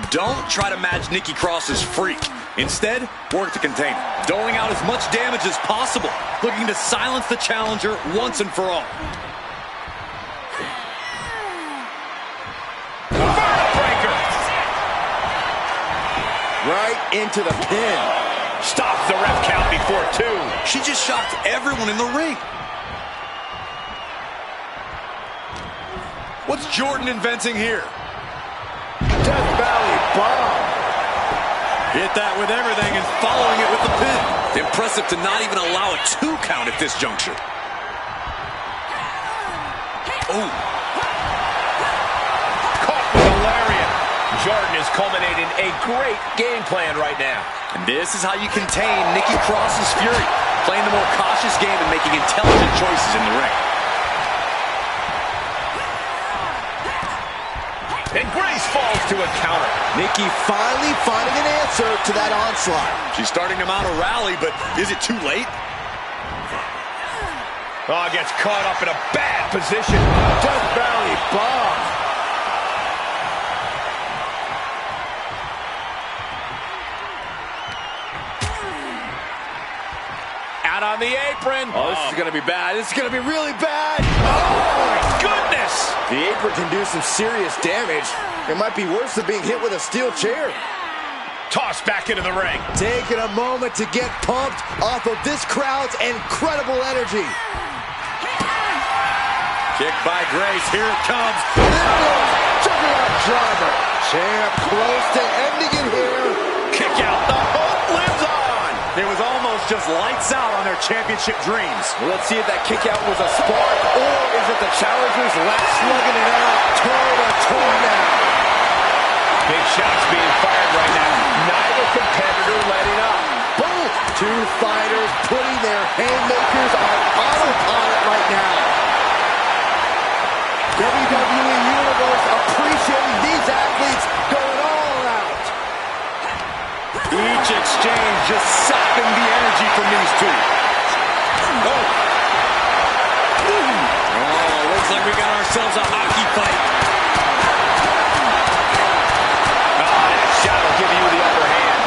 Don't try to match Nikki Cross's freak. Instead, work to contain it, doling out as much damage as possible, looking to silence the challenger once and for all. Breaker. Right into the pin. Stops the ref count before 2. She just shocked everyone in the ring. What's Jordan inventing here? Death Valley Bomb. Hit that with everything and following it with the pin. Impressive to not even allow a 2 count at this juncture. Oh. Caught with a lariat. Jordan is culminating a great game plan right now. And this is how you contain Nikki Cross's fury. Playing the more cautious game and making intelligent choices in the ring. And Grace falls to a counter. Nikki finally finding an answer to that onslaught. She's starting to mount a rally, but is it too late? Oh, gets caught up in a bad position. Death Valley Bomb. Out on the apron. Oh, this is going to be bad. This is going to be really bad. Oh, my goodness. The apron can do some serious damage. It might be worse than being hit with a steel chair. Tossed back into the ring. Taking a moment to get pumped off of this crowd's incredible energy. Kick by Grace. Here it comes. Juggernaut driver. Champ close to ending it here. Kick out. The hope lives on. It was almost just lights out on their championship dreams. Well, let's see if that kick out was a spark, or is it the challengers left slugging it out toe to toe now? Big shots being fired right now. Neither competitor letting up. Both two fighters putting their haymakers on autopilot right now. WWE Universe appreciating these athletes going all out. Each exchange just sapping the energy from these two. Oh, looks like we got ourselves a hockey fight. Oh, that shot will give you the upper hand.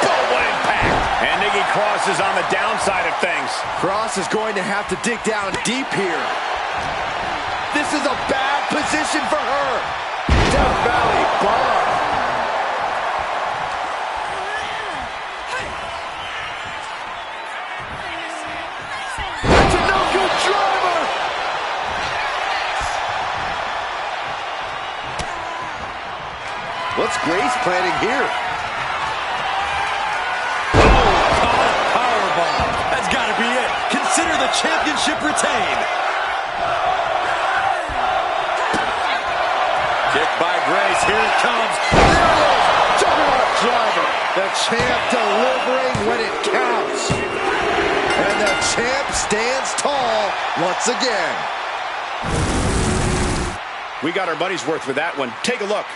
Boom, what impact. And Nikki Cross is on the downside of things. Cross is going to have to dig down deep here. This is a bad position for her. Death Valley Bomb. That's a no-good driver. What's Grace planning here? Powerbomb. That's got to be it. Consider the championship retained. Kick by Grace. Here it comes. There it is. Juggernaut driver. The champ delivering when it counts. And the champ stands tall once again. We got our money's worth with that one. Take a look.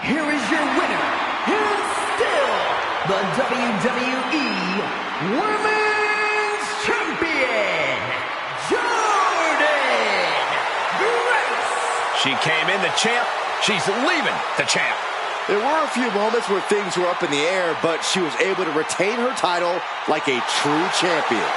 Here is your winner, and still the WWE Women's Champion, Jordan She came in the champ. She's leaving the champ. There were a few moments where things were up in the air, but she was able to retain her title like a true champion.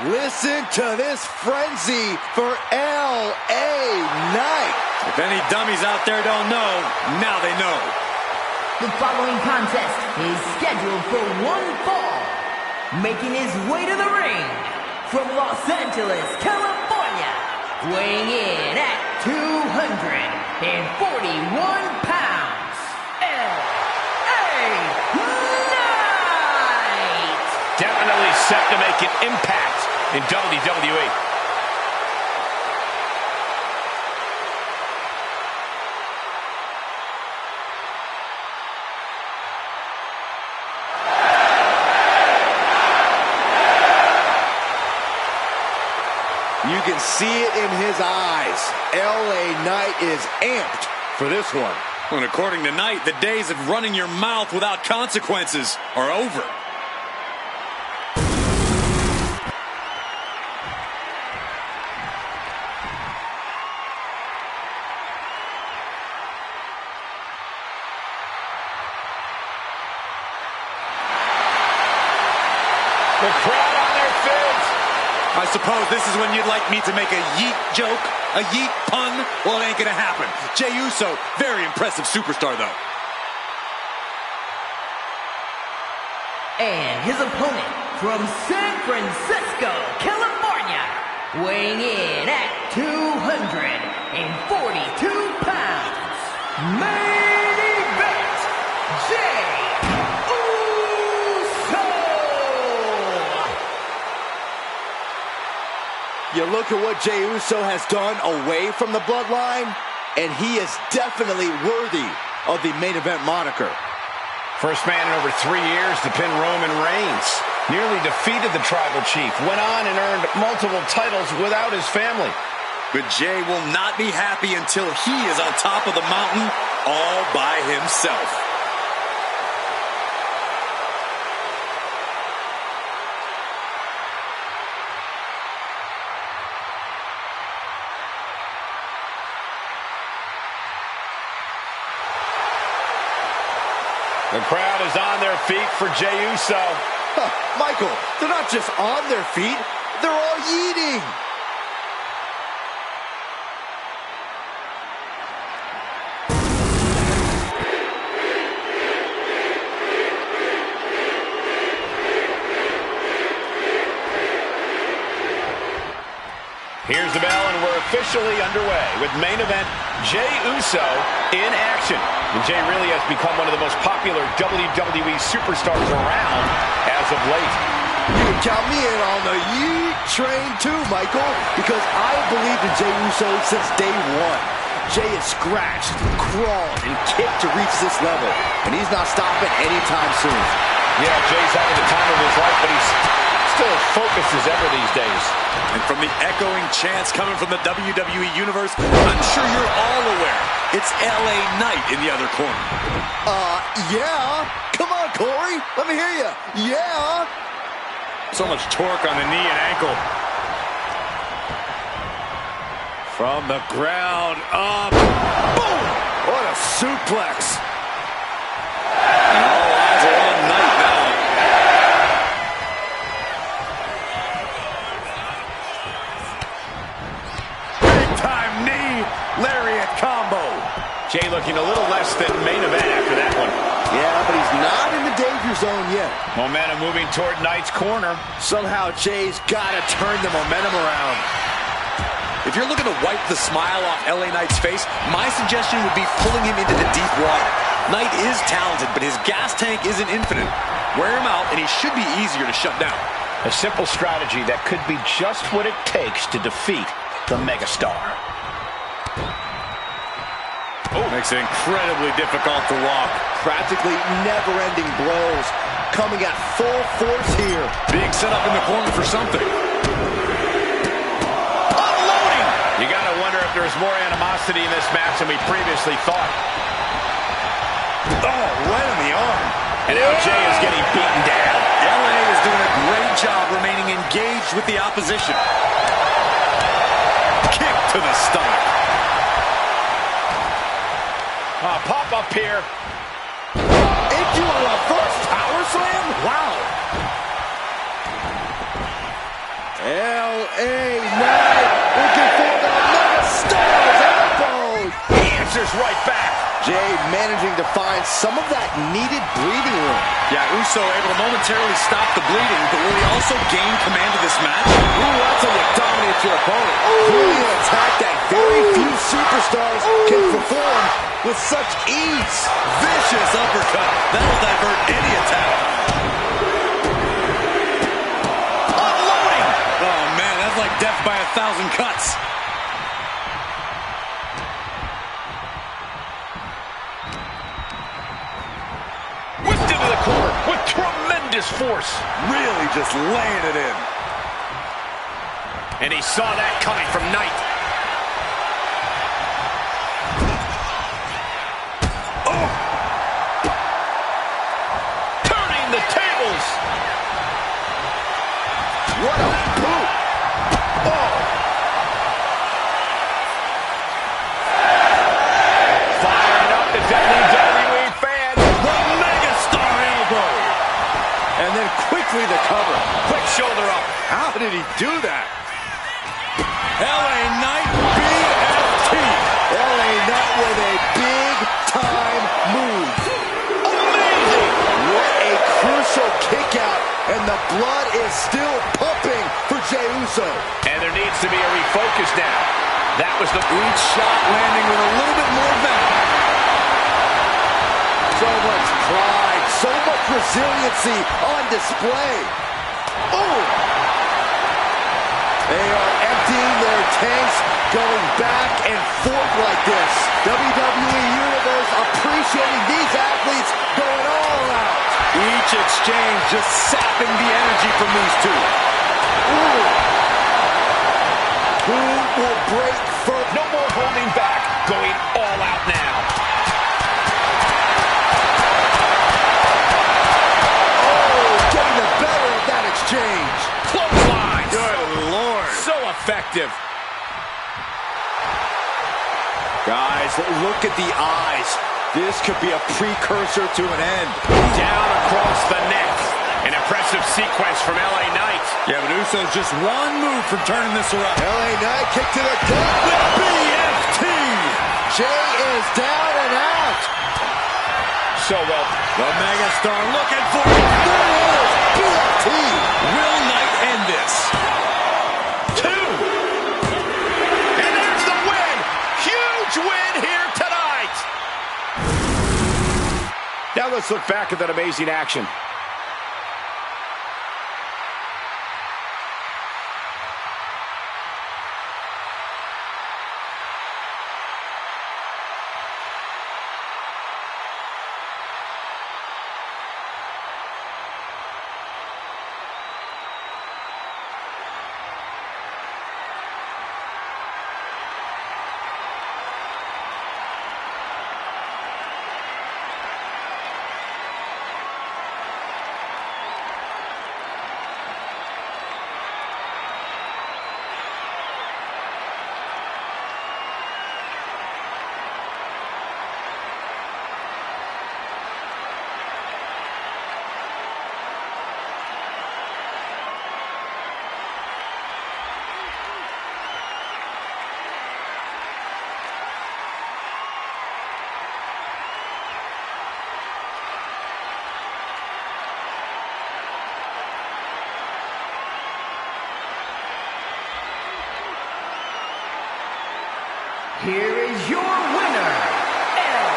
Listen to this frenzy for LA Knight. If any dummies out there don't know, now they know. The following contest is scheduled for one fall. Making his way to the ring from Los Angeles, California, weighing in at 241 pounds, LA Knight! Definitely set to make an impact in WWE. You can see it in his eyes. LA Knight is amped for this one. And according to Knight, the days of running your mouth without consequences are over. The crowd on their feet. I suppose this is when you'd like me to make a yeet joke, a yeet pun? Well, it ain't gonna happen. Jey Uso, very impressive superstar, though. And his opponent from San Francisco, California, weighing in at 242 pounds, main event, Jey Uso! You look at what Jey Uso has done away from the bloodline, and he is definitely worthy of the main event moniker. First man in over 3 years to pin Roman Reigns. Nearly defeated the Tribal Chief. Went on and earned multiple titles without his family. But Jey will not be happy until he is on top of the mountain all by himself. The crowd is on their feet for Jey Uso. Michael, they're not just on their feet, they're all yeeting. Here's the bell, and we're officially underway with main event Jey Uso in action. And Jey really has become one of the most popular WWE superstars around as of late. You can count me in on the yeet train too, Michael, because I believe in Jey Uso since day one. Jey has scratched, crawled, and kicked to reach this level, and he's not stopping anytime soon. Yeah, Jey's having the time of his life, but he's still as focused as ever these days. And from the echoing chants coming from the WWE Universe, I'm sure you're all aware it's LA Knight in the other corner. Yeah. Come on, Corey. Let me hear you. Yeah. So much torque on the knee and ankle. From the ground up. Boom! What a suplex. And all eyes are on Knight now. Big-time knee lariat combo. Jey looking a little less than main event after that one. Yeah, but he's not in the danger zone yet. Momentum moving toward Knight's corner. Somehow Jey's got to turn the momentum around. If you're looking to wipe the smile off LA Knight's face, my suggestion would be pulling him into the deep water. Knight is talented, but his gas tank isn't infinite. Wear him out, and he should be easier to shut down. A simple strategy that could be just what it takes to defeat the megastar. Oh, makes it incredibly difficult to walk. Practically never-ending blows coming at full force here. Being set up in the corner for something. Unloading! You gotta wonder if there's more animosity in this match than we previously thought. Oh, right on the arm. And now Jey is getting beaten down. LA is doing a great job remaining engaged with the opposition. Kick to the stomach. Pop up here. Into a reverse power slam? Wow. LA Knight looking for the Mega Star's elbow. He answers right back. Jay managing to find some of that needed breathing room. Yeah, Uso able to momentarily stop the bleeding, but will he also gain command of this match? Ooh, that's how you dominate your opponent. Really an attack that very few superstars can perform with such ease. Vicious uppercut. That'll divert any attack. Unloading! Oh, man, that's like death by 1,000 cuts. Whipped into the corner with tremendous force. Really just laying it in. And he saw that coming from Knight. Oh! Turning the tables. What a boot. Oh! Firing up the WWE fan. The Megastar elbow. And then quickly the cover. Quick shoulder up. How did he do that? LA Knight BFT. LA Knight with a big-time move. Amazing. What a crucial kick out, and the blood is still pumping for Jey Uso. And there needs to be a refocus now. That was the Each shot landing with a little bit more venom. So much pride, so much resiliency on display. Oh! They are emptying their tanks, going back and forth like this. WWE Universe appreciating these athletes going all out. Each exchange just sapping the energy from these two. Ooh. Who will break first? no more holding back. Going all out now. Oh, getting the better of that exchange. Clotheslines. Good Lord. So effective. Guys, look at the eyes. This could be a precursor to an end. Down across the neck. An impressive sequence from LA Knight. Yeah, but Uso's just one move from turning this around. LA Knight kick to the gut with BFT. Jay is down and out. So well. The Megastar looking for it. There it is. BFT. Will Knight end this? 2. And there's the win. Huge win here tonight. Now let's look back at that amazing action. Here is your winner, LA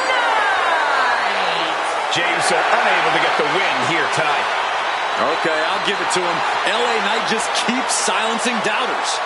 Knight! Jey Uso unable to get the win here tonight. Okay, I'll give it to him. LA Knight just keeps silencing doubters.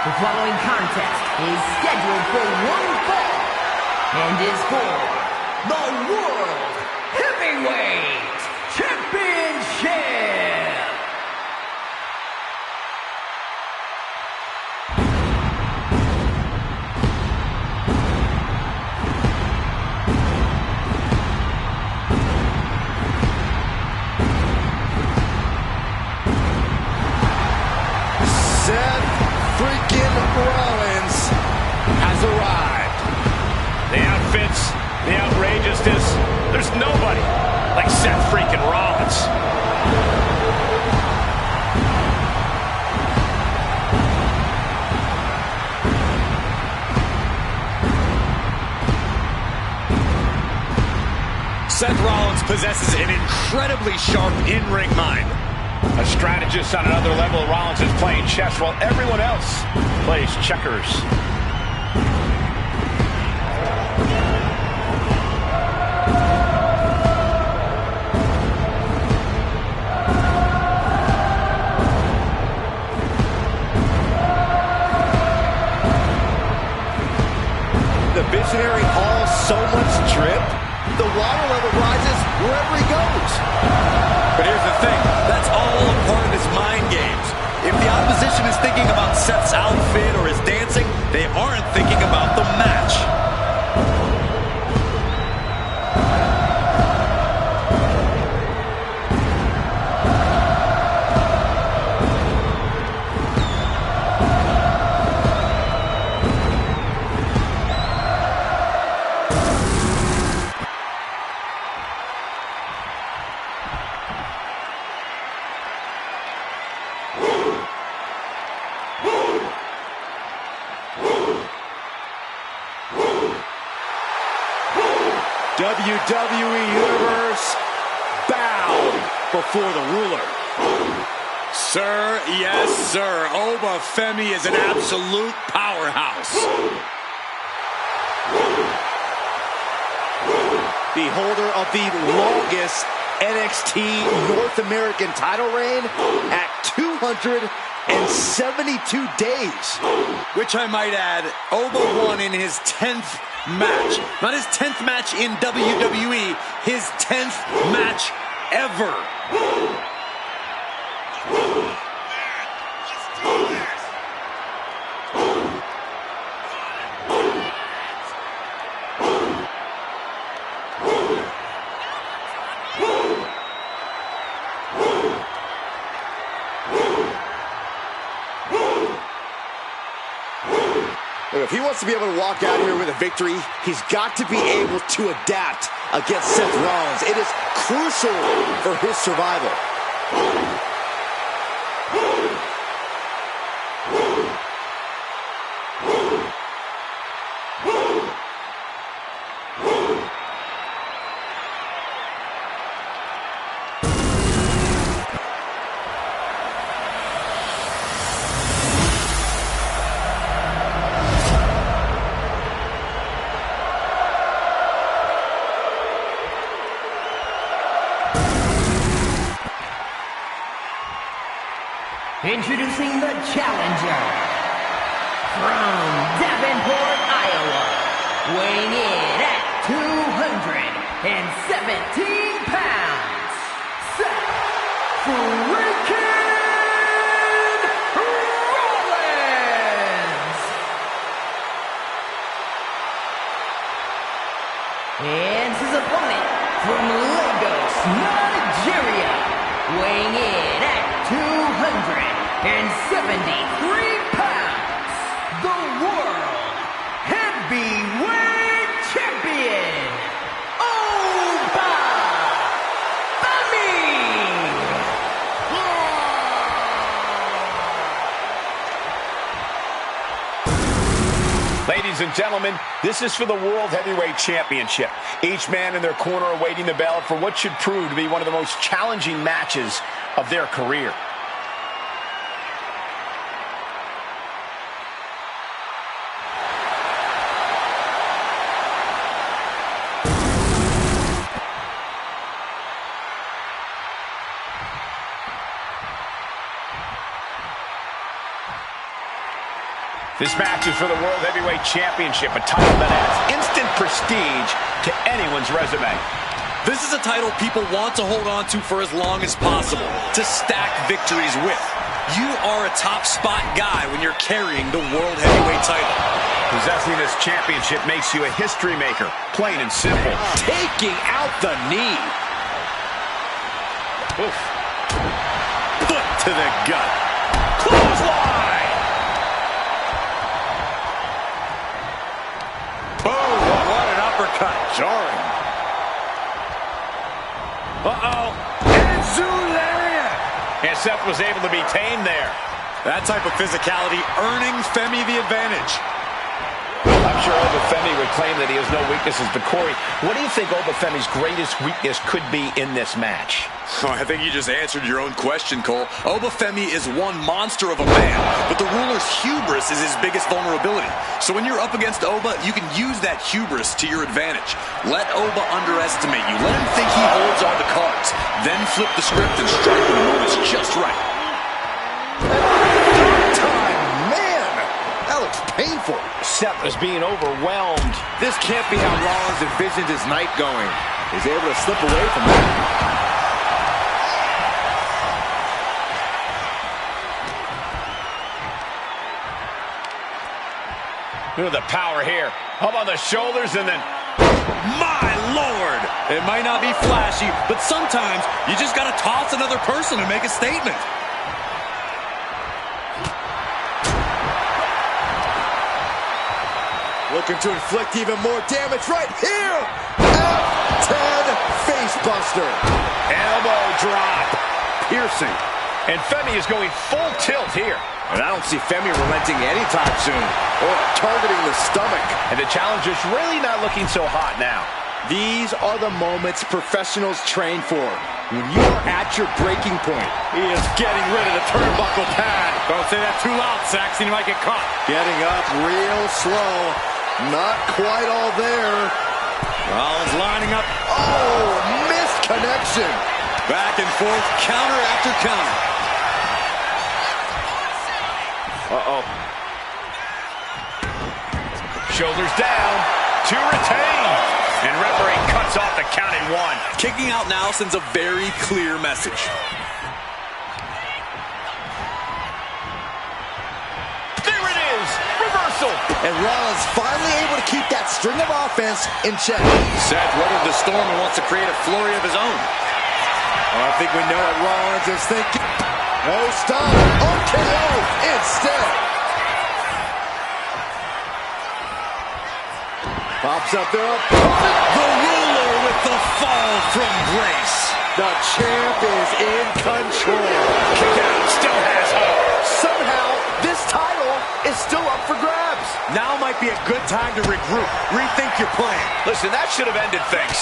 The following contest is scheduled for one fall and is for the World Heavyweight Championship. Rollins has arrived. The outfits, the outrageousness, there's nobody like Seth freaking Rollins. Seth Rollins possesses an incredibly sharp in-ring mind. A strategist on another level. Rollins is playing chess while everyone else plays checkers. The visionary hauls so much drip, the water level rises wherever he goes. But here's the thing, that's all a part of his mind games. If the opposition is thinking about Seth's outfit or his dancing, they aren't thinking about the match. WWE Universe bowed before the ruler. Sir, yes, sir. Oba Femi is an absolute powerhouse. The holder of the longest NXT North American title reign at 272 days. Which I might add, Oba won in his 10th match. Not his 10th match in WWE, his 10th match ever. If he wants to be able to walk out here with a victory, he's got to be able to adapt against Seth Rollins. It is crucial for his survival. Introducing the challenger from Davenport, Iowa, weighing in at 217 pounds, Seth freaking Rollins. And his opponent from Lagos, Nigeria, weighing in at 273 pounds, the World Heavyweight Champion, Oba Femi. Ladies and gentlemen, this is for the World Heavyweight Championship. Each man in their corner awaiting the bell for what should prove to be one of the most challenging matches of their career. This match is for the World Heavyweight Championship, a title that adds instant prestige to anyone's resume. This is a title people want to hold on to for as long as possible, to stack victories with. You are a top spot guy when you're carrying the World Heavyweight title. Possessing this championship makes you a history maker, plain and simple. Taking out the knee. Oof. Foot to the gut. Clothesline! Boom, what an uppercut. Jarring. Uh-oh. Enzu lariat. And Seth was able to be tamed there. That type of physicality earning Femi the advantage. I'm sure Obafemi would claim that he has no weaknesses, but Corey, what do you think Obafemi's greatest weakness could be in this match? Oh, I think you just answered your own question, Cole. Obafemi is one monster of a man, but the ruler's hubris is his biggest vulnerability. So when you're up against Oba, you can use that hubris to your advantage. Let Oba underestimate you. Let him think he holds all the cards. Then flip the script and strike when the move is just right. Painful. Seth is being overwhelmed. This can't be how Rollins envisioned his night going. He's able to slip away from that. Look at the power here. Up on the shoulders and then... My Lord! It might not be flashy, but sometimes you just gotta toss another person to make a statement. Looking to inflict even more damage right here. F10 facebuster. Elbow drop. Piercing. And Femi is going full tilt here. And I don't see Femi relenting anytime soon. Or targeting the stomach. And the challenger's really not looking so hot now. These are the moments professionals train for. When you are at your breaking point. He is getting rid of the turnbuckle pad. Don't say that too loud, Saxon. You might get caught. Getting up real slow. Not quite all there. Rollins lining up. Oh, missed connection. Back and forth, counter after counter. Uh-oh. Shoulders down to retain. And referee cuts off the count at 1. Kicking out now sends a very clear message. There it is. Reversal. And Rollins finally able to keep that string of offense in check. Seth weathered the storm and wants to create a flurry of his own. Well, I think we know what Rollins is thinking. No stop. RKO instead. Pops up there. The ruler with the fall from grace. The champ is in control. Kick out. Still has hope. Somehow, this title is still up for grabs. Now might be a good time to regroup. Rethink your plan. Listen, that should have ended things.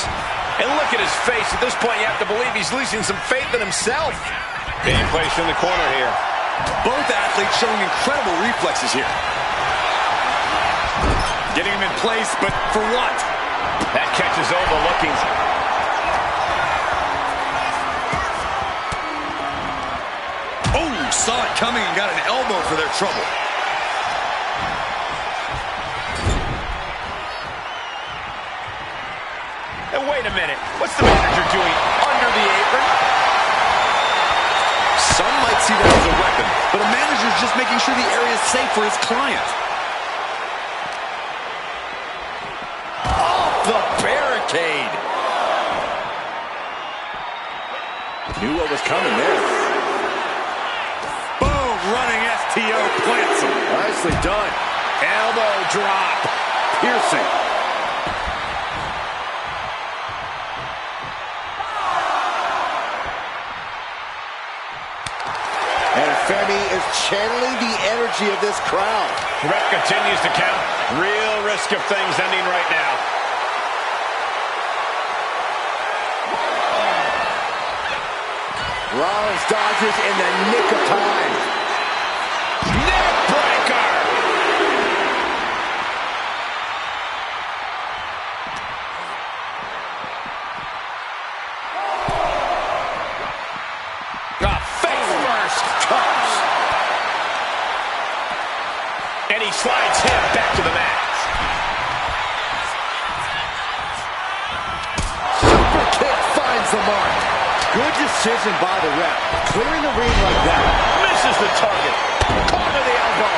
And look at his face. At this point, you have to believe he's losing some faith in himself. Being placed in the corner here. Both athletes showing incredible reflexes here. Getting him in place, but for what? That catches overlooking. Oh, saw it coming and got an elbow for their trouble. And wait a minute. What's the manager doing under the apron? Some might see that as a weapon, but a manager's just making sure the area is safe for his client. Off the barricade. Knew what was coming there. Boom, running STO plants him. Nicely done. Elbow drop. Piercing. And Femi is channeling the energy of this crowd. Ref continues to count. Real risk of things ending right now. Rollins dodges in the nick of time. Neck breaker. Face first. Cups. And he he slides him back to the mat. Super kick finds the mark. Good decision by the ref. Clearing the ring like that. Misses the target. Caught to the elbow.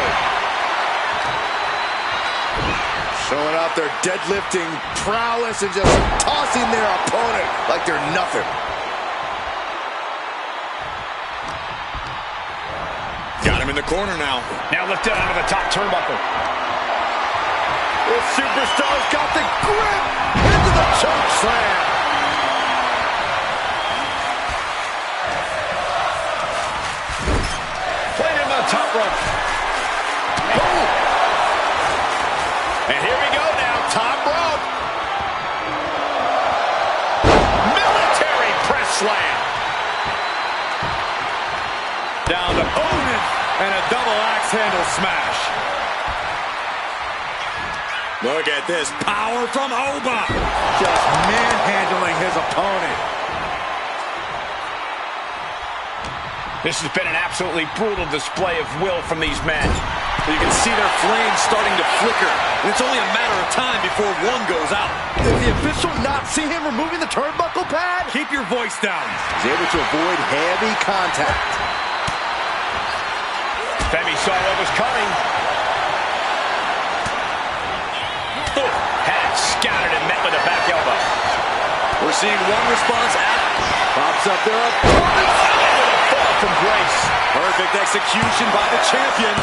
Showing off their deadlifting prowess and just tossing their opponent like they're nothing. Got him in the corner now. Now lifted onto the top turnbuckle. This superstar's got the grip into the choke slam. Played him on the top rope. Oh. And here we go now, top rope. Military press slam. Down to Owen and a double axe handle smash. Look at this power from Oba. Just manhandling his opponent. This has been an absolutely brutal display of will from these men. You can see their flames starting to flicker, and it's only a matter of time before one goes out. Did the official not see him removing the turnbuckle pad? Keep your voice down. He's able to avoid heavy contact. Femi saw what was coming. Had it scouted and met with a back elbow. We're seeing one response at... Pops up there. Fall from Grace. Perfect execution by the champion.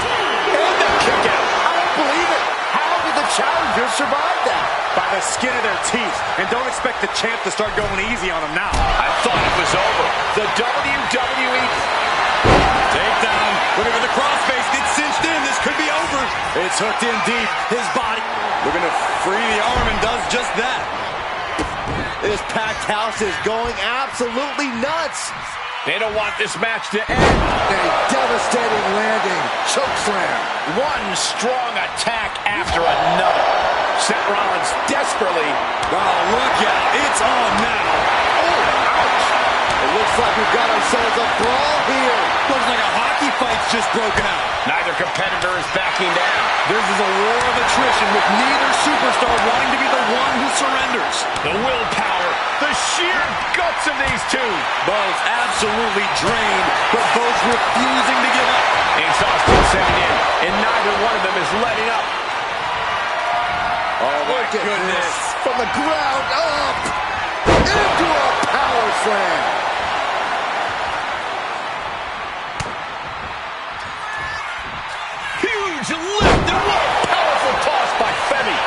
And the kick out. I don't believe it. How did the challengers survive that? By the skin of their teeth. And don't expect the champ to start going easy on him now. I thought it was over. The WWE takedown. Looking for the crossface. Gets cinched in. This could be over. It's hooked in deep. His body looking to free the arm and does just that. This packed house is going absolutely nuts. They don't want this match to end. A devastating landing. Choke slam. One strong attack after another. Seth Rollins desperately. Oh, look out. It's on now. Oh, ouch. It looks like we've got ourselves a brawl here. Looks like a hockey fight's just broken out. Neither competitor is backing down. This is a war of attrition with neither superstar wanting to be the one who surrenders. The willpower, the sheer guts of these two. Both absolutely drained, but both refusing to give up. Exhaustion setting in, and neither one of them is letting up. Oh, my Look at goodness. this. From the ground up. Into a power slam. Huge lift, and what a powerful toss by Femi.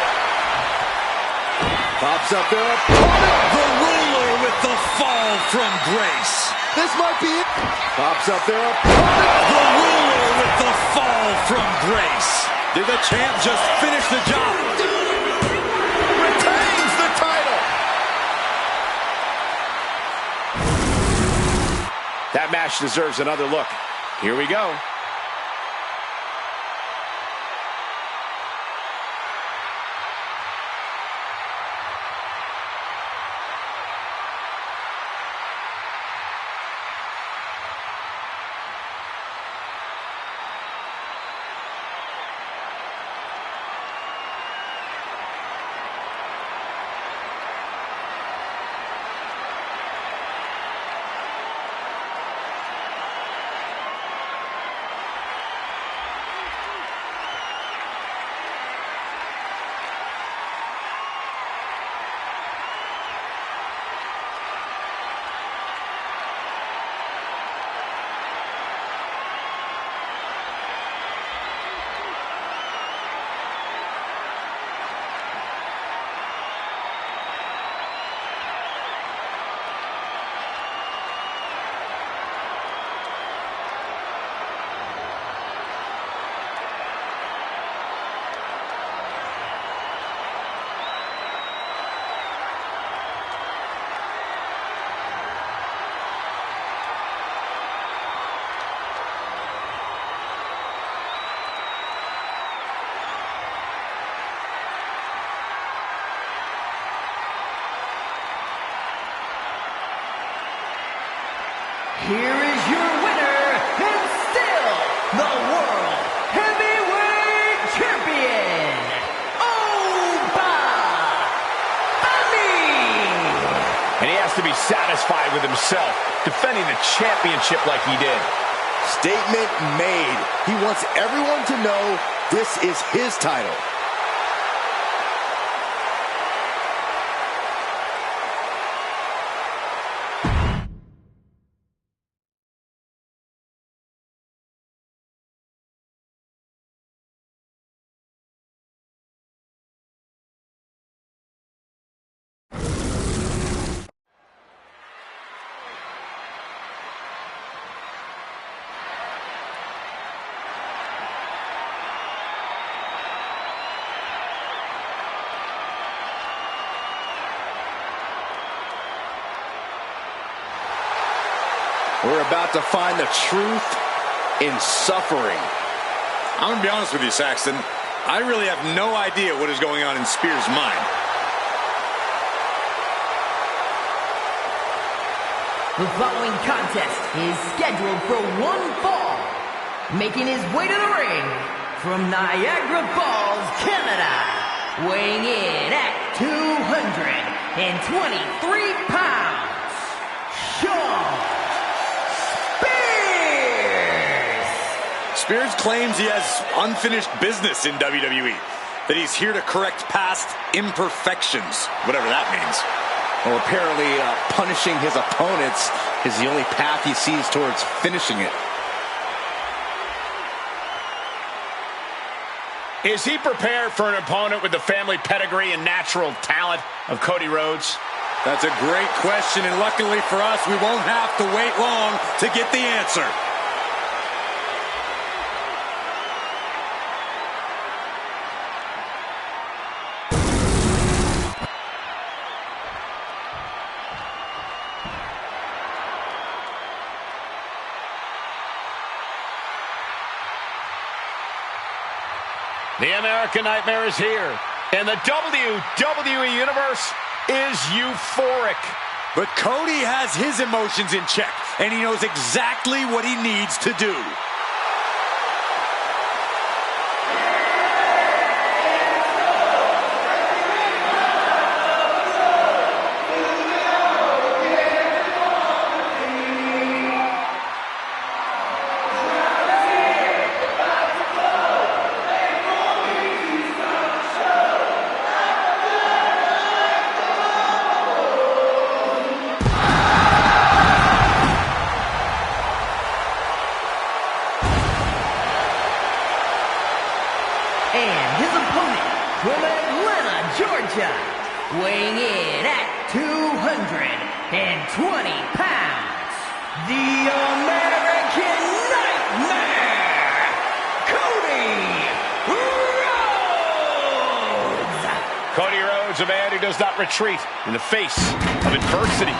Pops up there. The ruler with the fall from Grace. This might be it. Pops up there. The ruler with the fall from Grace. Did the champ just finish the job? Retains the title. That match deserves another look. Here we go. Here is your winner, and still the World Heavyweight Champion, satisfied with himself, defending the championship like he did. Statement made. He wants everyone to know this is his title. We're about to find the truth in suffering. I'm going to be honest with you, Saxton. I really have no idea what is going on in Spears' mind. The following contest is scheduled for one fall. Making his way to the ring from Niagara Falls, Canada. Weighing in at 223 pounds, Shawn Spears claims he has unfinished business in WWE, that he's here to correct past imperfections, whatever that means. Well, apparently punishing his opponents is the only path he sees towards finishing it. Is he prepared for an opponent with the family pedigree and natural talent of Cody Rhodes? That's a great question, and luckily for us, we won't have to wait long to get the answer. The American Nightmare is here, and the WWE Universe is euphoric. But Cody has his emotions in check, and he knows exactly what he needs to do. And his opponent from Atlanta, Georgia, weighing in at 220 pounds, the American Nightmare, Cody Rhodes! Cody Rhodes, a man who does not retreat in the face of adversity.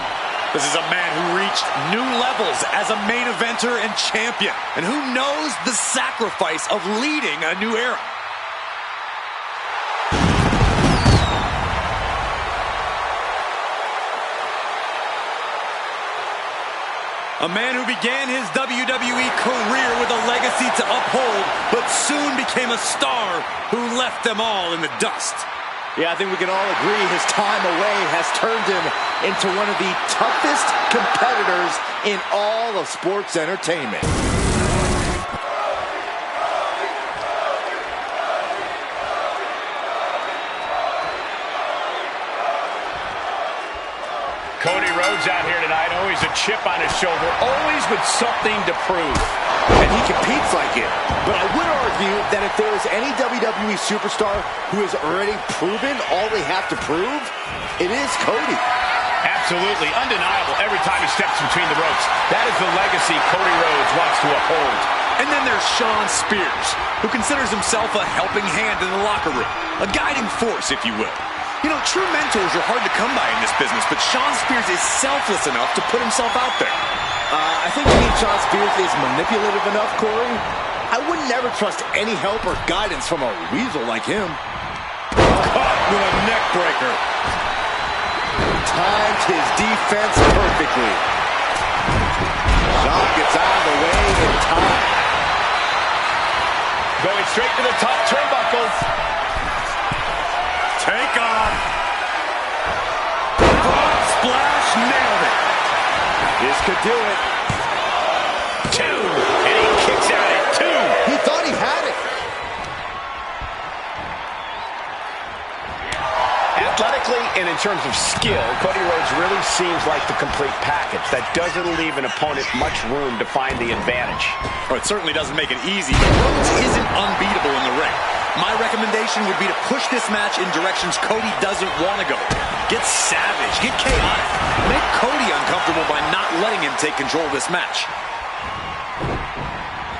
This is a man who reached new levels as a main eventer and champion, and who knows the sacrifice of leading a new era. A man who began his WWE career with a legacy to uphold, but soon became a star who left them all in the dust. Yeah, I think we can all agree his time away has turned him into one of the toughest competitors in all of sports entertainment. Cody Rhodes out here tonight, always a chip on his shoulder, always with something to prove. And he competes like it. But I would argue that if there is any WWE superstar who has already proven all they have to prove, it is Cody. Absolutely, undeniable every time he steps between the ropes. That is the legacy Cody Rhodes wants to uphold. And then there's Shawn Spears, who considers himself a helping hand in the locker room, a guiding force, if you will. You know, true mentors are hard to come by in this business, but Shawn Spears is selfless enough to put himself out there. I think you mean Shawn Spears is manipulative enough, Corey. I would never trust any help or guidance from a weasel like him. Caught with a neck breaker. Timed his defense perfectly. Shawn gets out of the way in time. Going straight to the top turnbuckle. Take off. Frog splash, nailed it. could do it. 2, and he kicks out at 2. He thought he had it. Athletically and in terms of skill, Cody Rhodes really seems like the complete package. That doesn't leave an opponent much room to find the advantage. Well, it certainly doesn't make it easy, but Rhodes isn't unbeatable in the ring. My recommendation would be to push this match in directions Cody doesn't want to go. Get savage, get chaotic. Make Cody uncomfortable by not letting him take control of this match.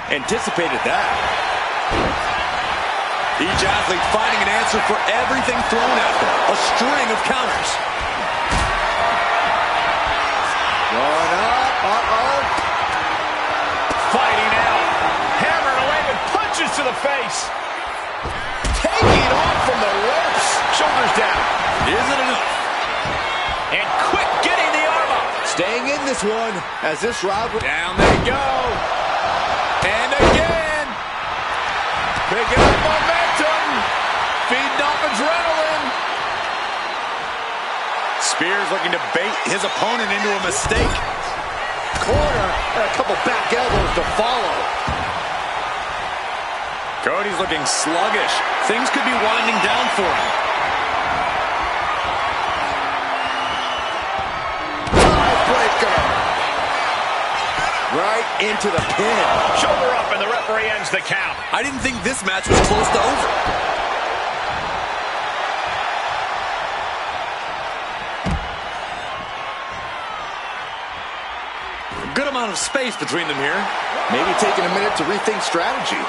Anticipated that. Each athlete finding an answer for everything thrown at them. A string of counters. Going up. Uh-oh. Fighting out. Hammering away with punches to the face. Taking off from the ropes. Shoulders down. Is it enough? And quick getting the arm up. Staying in this one as this rivalry. Down they go. And again. Picking up momentum. Feeding off adrenaline. Spears looking to bait his opponent into a mistake. Corner and a couple back elbows to follow. Cody's looking sluggish. Things could be winding down for him. Tiebreaker. Right into the pin. Shoulder up and the referee ends the count. I didn't think this match was close to over. A good amount of space between them here. Maybe taking a minute to rethink strategy.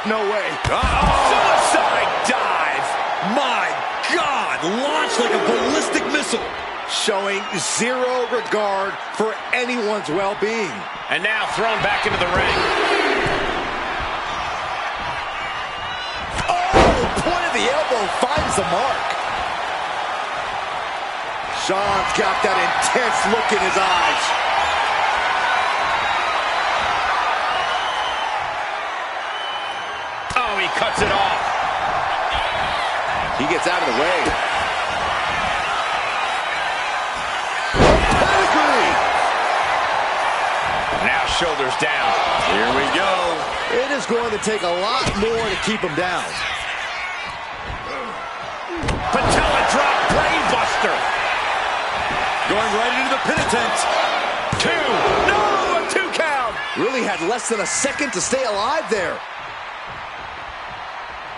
No way. Suicide dive. My God, launched like a ballistic missile. Showing zero regard for anyone's well-being. And now thrown back into the ring. Oh, point of the elbow finds the mark. Shawn's got that intense look in his eyes. Oh, he cuts it off. He gets out of the way. Now shoulders down. Here we go. It is going to take a lot more to keep him down. Patella drop brainbuster. Going right into the pin attempt. 2. No, a 2 count. Really had less than a second to stay alive there.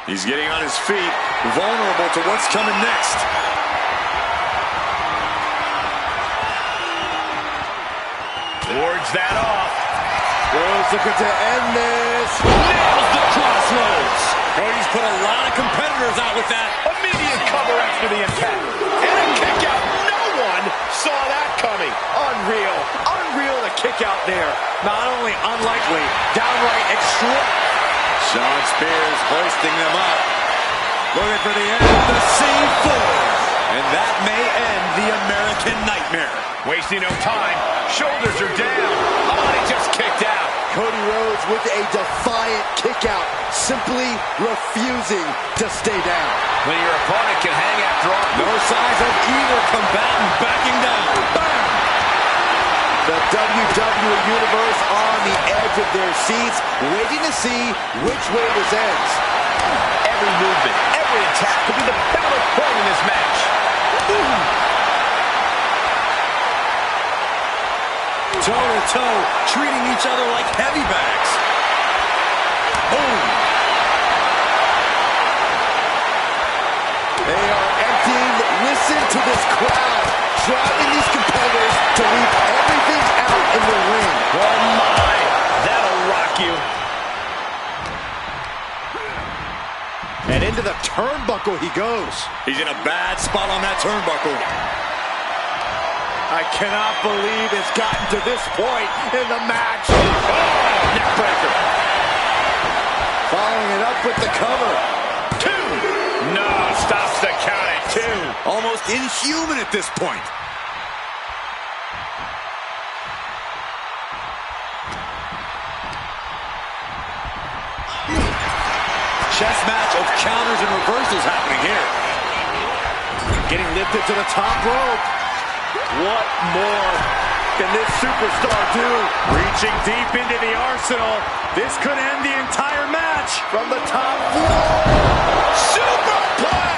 He's getting on his feet, vulnerable to what's coming next. Wards that off. Rhodes looking to end this. Nails the crossroads. Cody's put a lot of competitors out with that. Immediate cover after the impact. And a kick out. No one saw that coming. Unreal. Unreal to kick out there. Not only unlikely, downright extraordinary. Shawn Spears hoisting them up. Looking for the end of the C4. And that may end the American Nightmare. Wasting no time. Shoulders are down. Oh, he just kicked out. Cody Rhodes with a defiant kick out, simply refusing to stay down. When your opponent can hang after all. No signs of either combatant backing down. Bam! The WWE Universe on the edge of their seats, waiting to see which way this ends. Every movement, every attack could be the pivotal point in this match. Toe-to-toe, treating each other like heavy bags. Boom! They are emptying. Listen to this crowd, driving these competitors to leave everything out in the ring. Oh my, that'll rock you. And into the turnbuckle he goes. He's in a bad spot on that turnbuckle. I cannot believe it's gotten to this point in the match. Oh, neckbreaker. Following it up with the cover. 2. No, stops the count at 2. Almost inhuman at this point. Chess match of counters and reversals happening here. Getting lifted to the top rope. What more can this superstar do? Reaching deep into the arsenal. This could end the entire match. From the top floor. Superplex.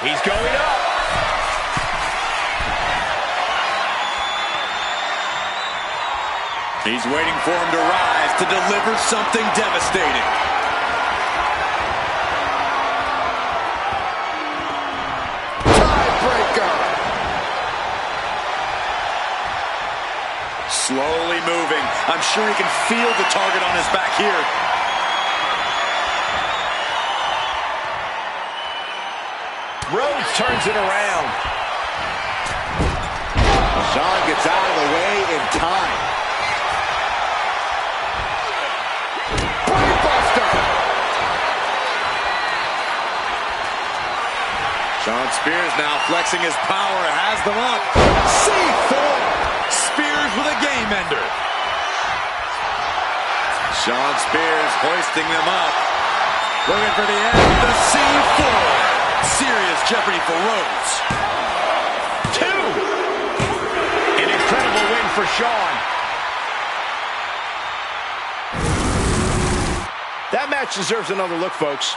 He's going up. He's waiting for him to rise to deliver something devastating. Tiebreaker. Slowly moving. I'm sure he can feel the target on his back here. Rhodes turns it around. Shawn gets out of the way in time. Brainbuster. Shawn Spears now flexing his power, has them up. C4. Spears with a game ender. Shawn Spears hoisting them up. Looking for the end. The C4. Serious jeopardy for Rhodes. 2. An incredible win for Shawn. That match deserves another look, folks.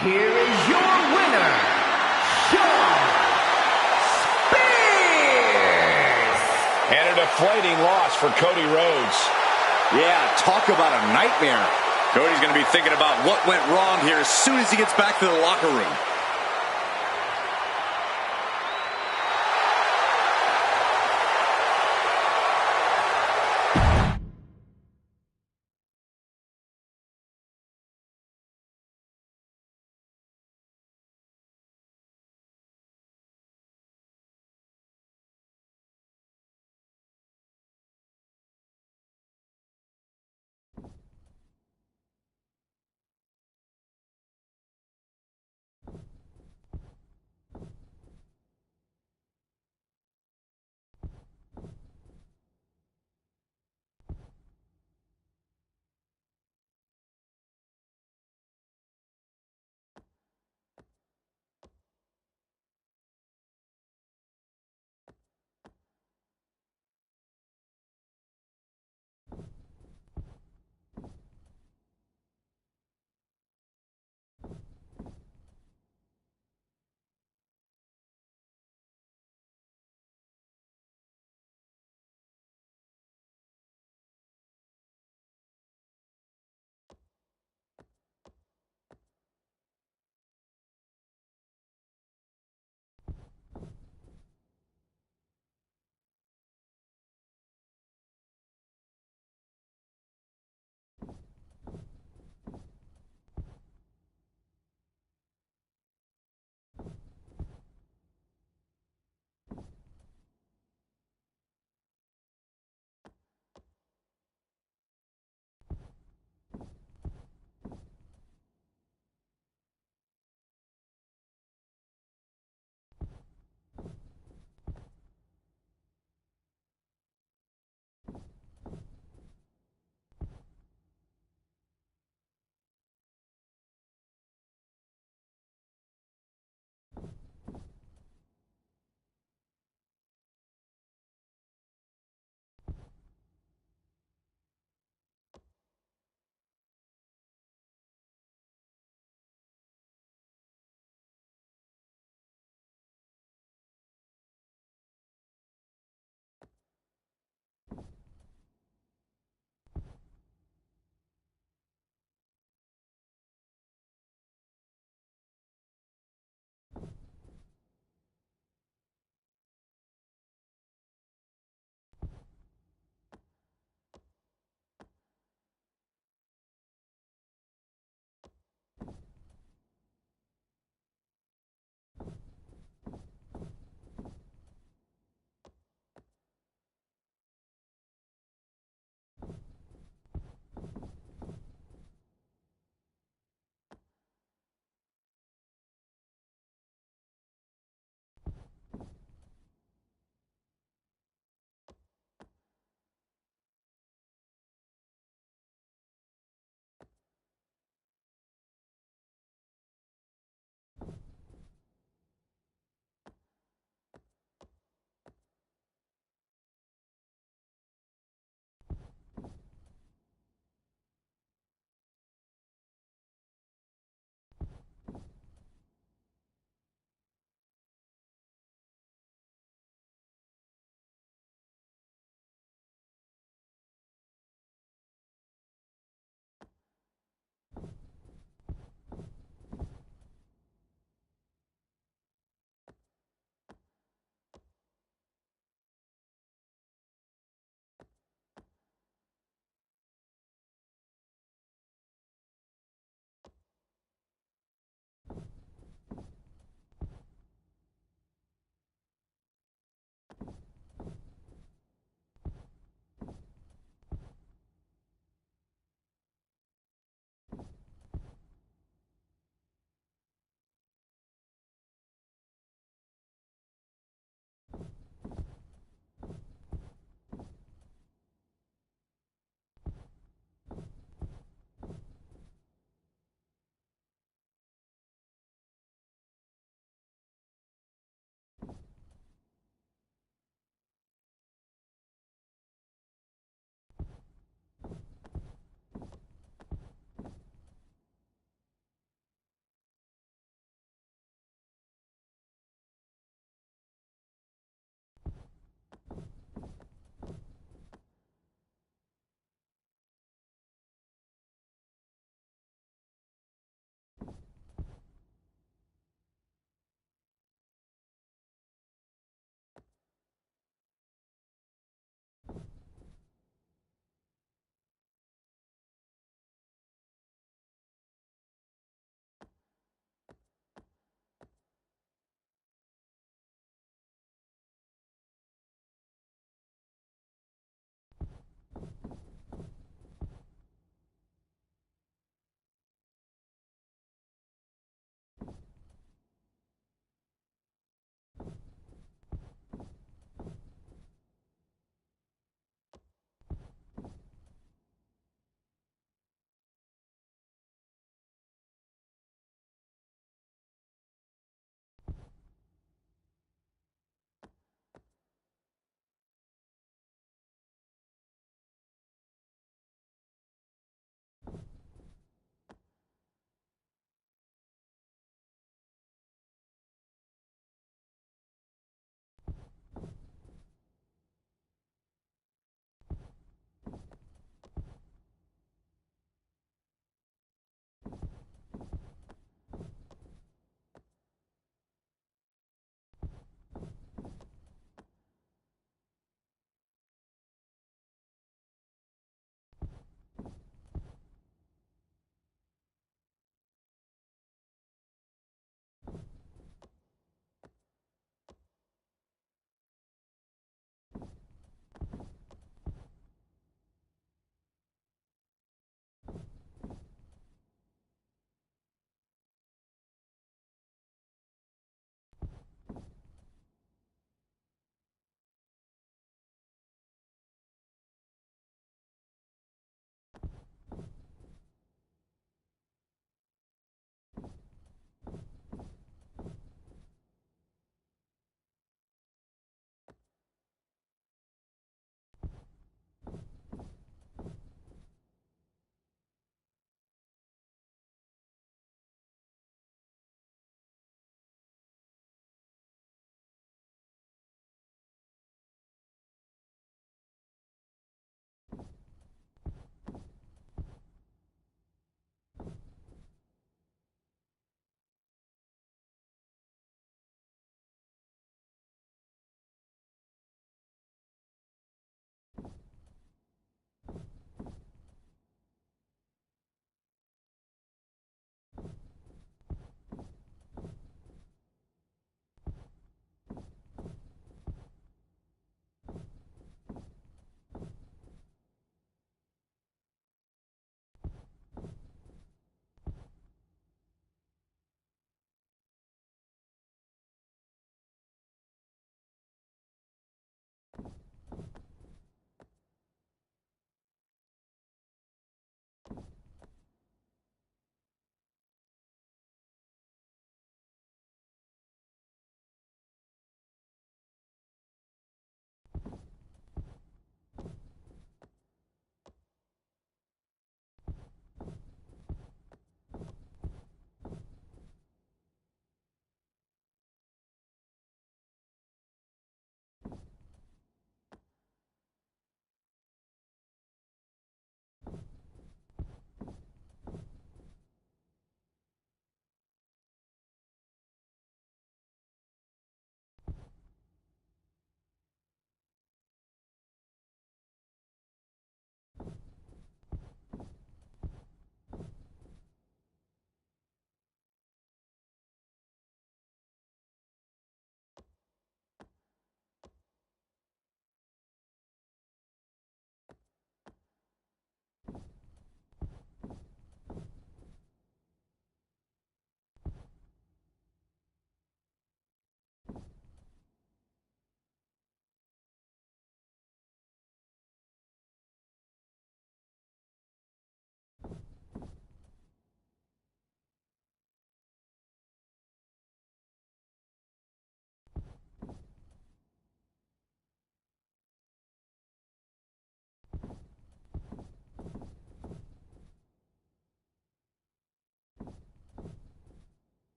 Here is your winner, Shawn Spears! And a deflating loss for Cody Rhodes. Yeah, talk about a nightmare. Cody's going to be thinking about what went wrong here as soon as he gets back to the locker room.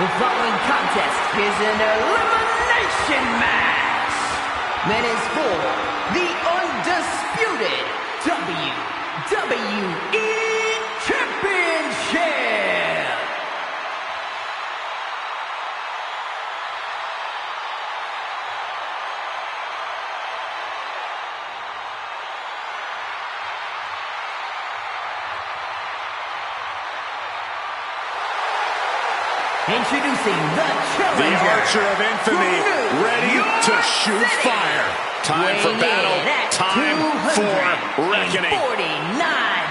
The following contest is an elimination match that is for the undisputed WWE Championship. Introducing the challenger, the Archer of Infamy, ready to shoot fire. Time for battle, time for reckoning. 49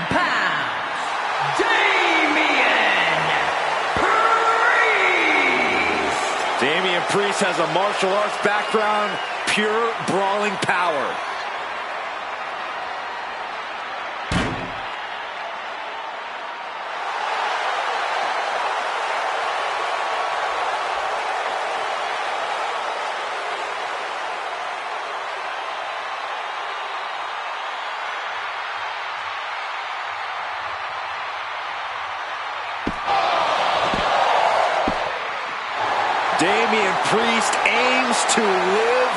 pounds, Damian Priest. Damian Priest has a martial arts background, pure brawling power. Damian Priest aims to live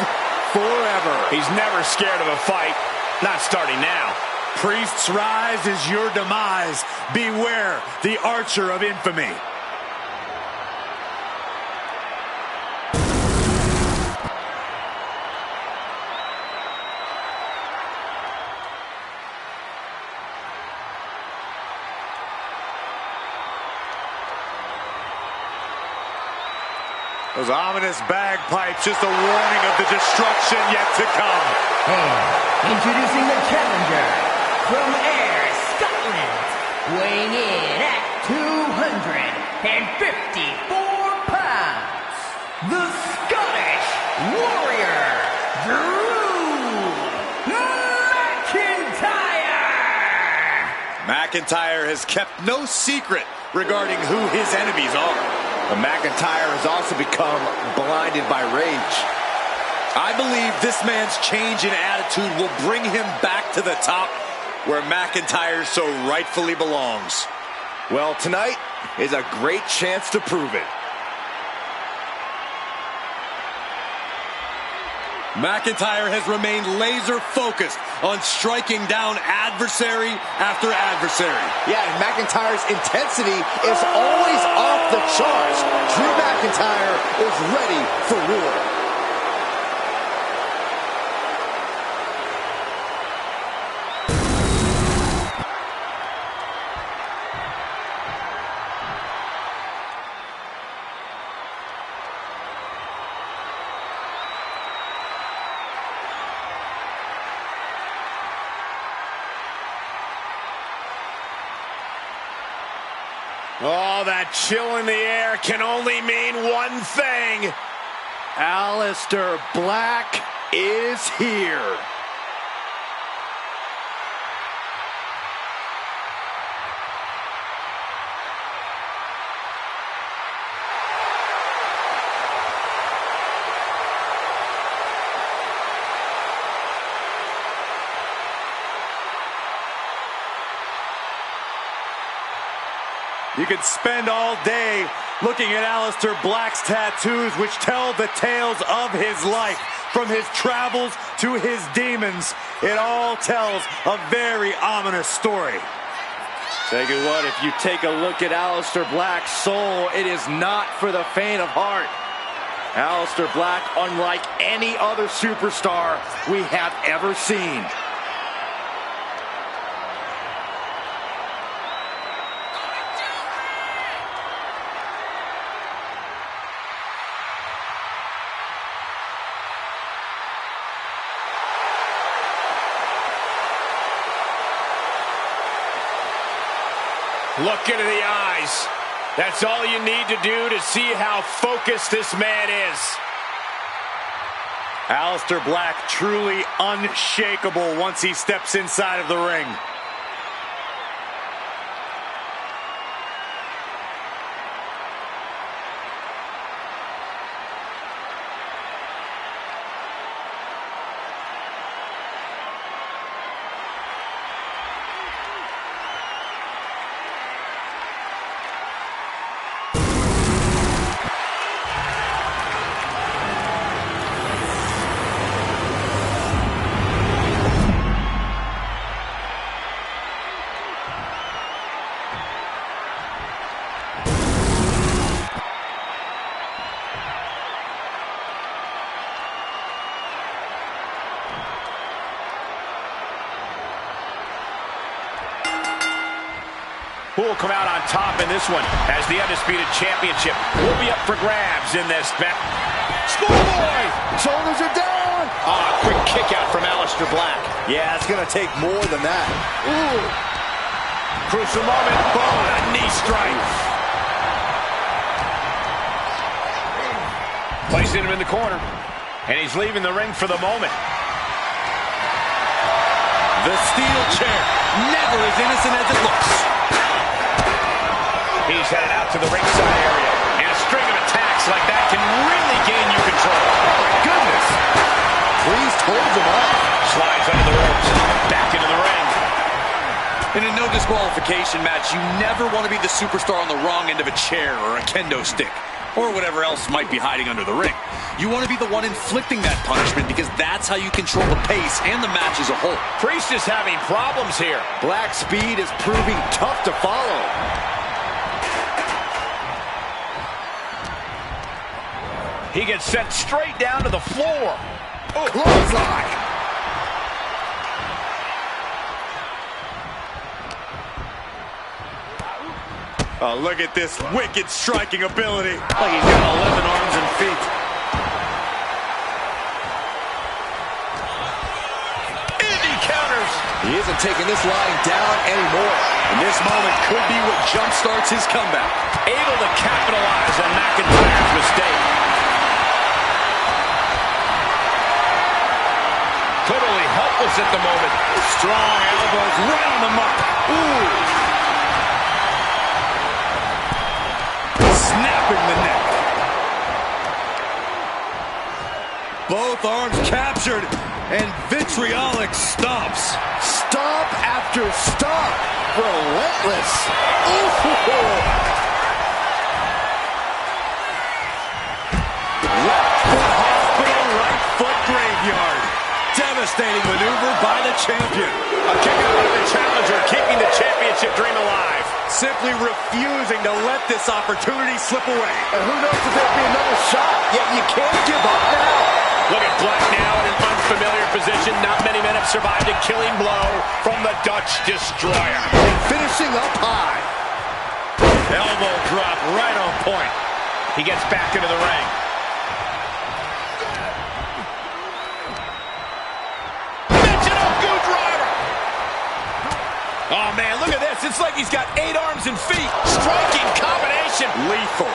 forever. He's never scared of a fight, not starting now. Priest's rise is your demise. Beware the Archer of Infamy. Those ominous bagpipes, just a warning of the destruction yet to come. And introducing the challenger from Ayr, Scotland, weighing in at 254 pounds, the Scottish Warrior, Drew McIntyre. McIntyre has kept no secret regarding who his enemies are. But McIntyre has also become blinded by rage. I believe this man's change in attitude will bring him back to the top where McIntyre so rightfully belongs. Well, tonight is a great chance to prove it. McIntyre has remained laser focused on striking down adversary after adversary. Yeah, and McIntyre's intensity is always off the charts. Drew McIntyre is ready for war. Oh, that chill in the air can only mean one thing. Aleister Black is here. You could spend all day looking at Aleister Black's tattoos, which tell the tales of his life. From his travels to his demons, it all tells a very ominous story. Tell you what, if you take a look at Aleister Black's soul, it is not for the faint of heart. Aleister Black, unlike any other superstar we have ever seen. Look into the eyes. That's all you need to do to see how focused this man is. Aleister Black truly unshakable once he steps inside of the ring. Who will come out on top in this one, as the Undisputed Championship will be up for grabs in this match. Schoolboy! Shoulders are down! Quick kick out from Aleister Black. Yeah, it's going to take more than that. Ooh! Crucial moment. Boom! A knee strike. Placing him in the corner. And he's leaving the ring for the moment. The steel chair, never as innocent as it looks. He's headed out to the ringside area. And a string of attacks like that can really gain you control. Oh, my goodness! Priest holds him off. Slides under the ropes. Back into the ring. In a no disqualification match, you never want to be the superstar on the wrong end of a chair or a kendo stick, or whatever else might be hiding under the ring. You want to be the one inflicting that punishment, because that's how you control the pace and the match as a whole. Priest is having problems here. Black speed is proving tough to follow. He gets sent straight down to the floor. Oh, clothesline! Oh, look at this wicked striking ability. Like he's got 11 arms and feet. And he counters. He isn't taking this line down anymore. And this moment could be what jumpstarts his comeback. Able to capitalize on McIntyre's mistake. Totally helpless at the moment. Strong elbows right on the mark. Ooh. Snapping the neck. Both arms captured, and vitriolic stomps. Stomp after stomp. Relentless. Ooh. Left foot hospital, right foot graveyard. Devastating maneuver by the champion. A kick out of the challenger, keeping the championship dream alive. Simply refusing to let this opportunity slip away. And who knows if there'll be another shot, yet you can't give up now. Look at Black now in an unfamiliar position. Not many men have survived a killing blow from the Dutch Destroyer. And finishing up high. Elbow drop right on point. He gets back into the ring. Oh, man, look at this. It's like he's got 8 arms and feet. Striking combination. Lethal.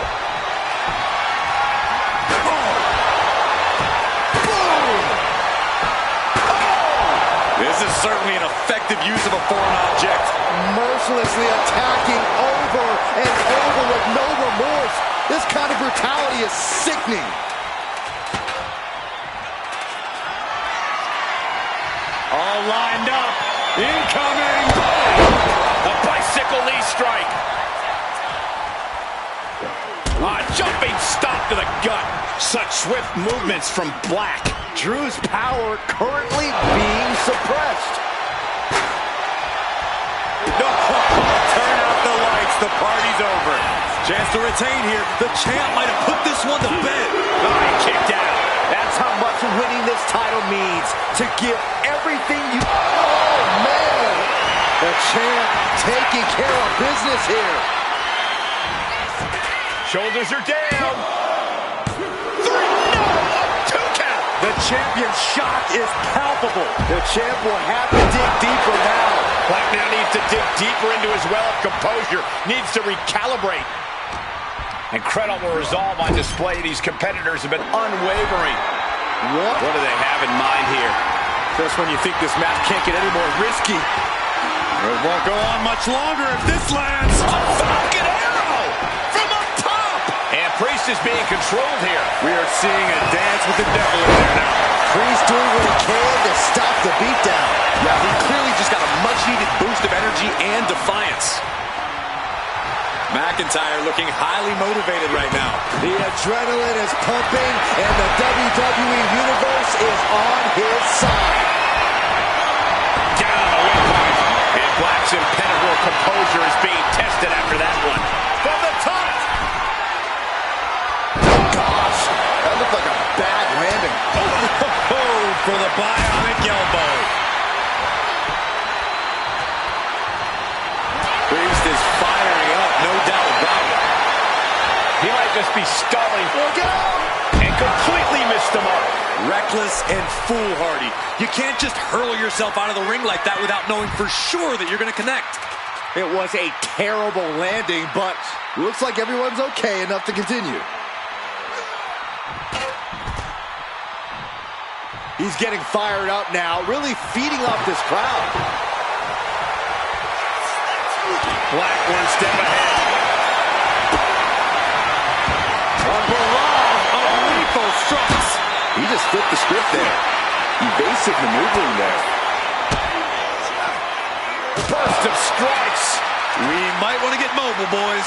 Oh. Boom. Oh. This is certainly an effective use of a foreign object. Mercilessly attacking over and over with no remorse. This kind of brutality is sickening. All lined up. Incoming! A bicycle knee strike. A jumping stomp to the gut. Such swift movements from Black. Drew's power currently being suppressed. No, turn out the lights. The party's over. Chance to retain here. The champ might have put this one to bed. Oh, he kicked out. That's how much winning this title means. To give everything you... Oh, man! The champ taking care of business here. Shoulders are down. 3, no, a 2 count. The champion's shock is palpable. The champ will have to dig deeper now. Black now needs to dig deeper into his well of composure. Needs to recalibrate. Incredible resolve on display. These competitors have been unwavering. What do they have in mind here? Just when you think this match can't get any more risky. It won't go on much longer if this lands. A Falcon Arrow from up top. And Priest is being controlled here. We are seeing a dance with the devil in there now. Priest doing what he can to stop the beatdown. Yeah, he clearly just got a much-needed boost of energy and defiance. McIntyre looking highly motivated right now. The adrenaline is pumping, and the WWE Universe is on his side. Down on the wing point. And Black's impenetrable composure is being tested after that one. From the top. Oh, gosh. That looked like a bad landing. Oh, for the bionic elbow. Priest is firing He might just be stalling. Look out! And completely missed the mark. Reckless and foolhardy. You can't just hurl yourself out of the ring like that without knowing for sure that you're going to connect. It was a terrible landing, but looks like everyone's okay enough to continue. He's getting fired up now, really feeding off this crowd. Black one step ahead. A barrage of lethal strikes. He just flipped the script there. Evasive maneuvering there. Burst of strikes. We might want to get mobile, boys.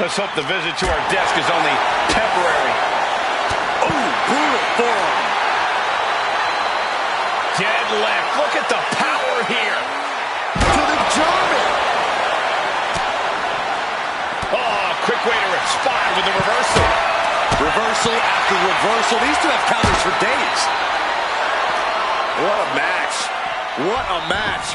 Let's hope the visit to our desk is only temporary. Oh, brutal forearm. Dead left. Look at the power here. To the German. Oh, quick way to respond with the reversal. Reversal after reversal. These two have counters for days. What a match. What a match.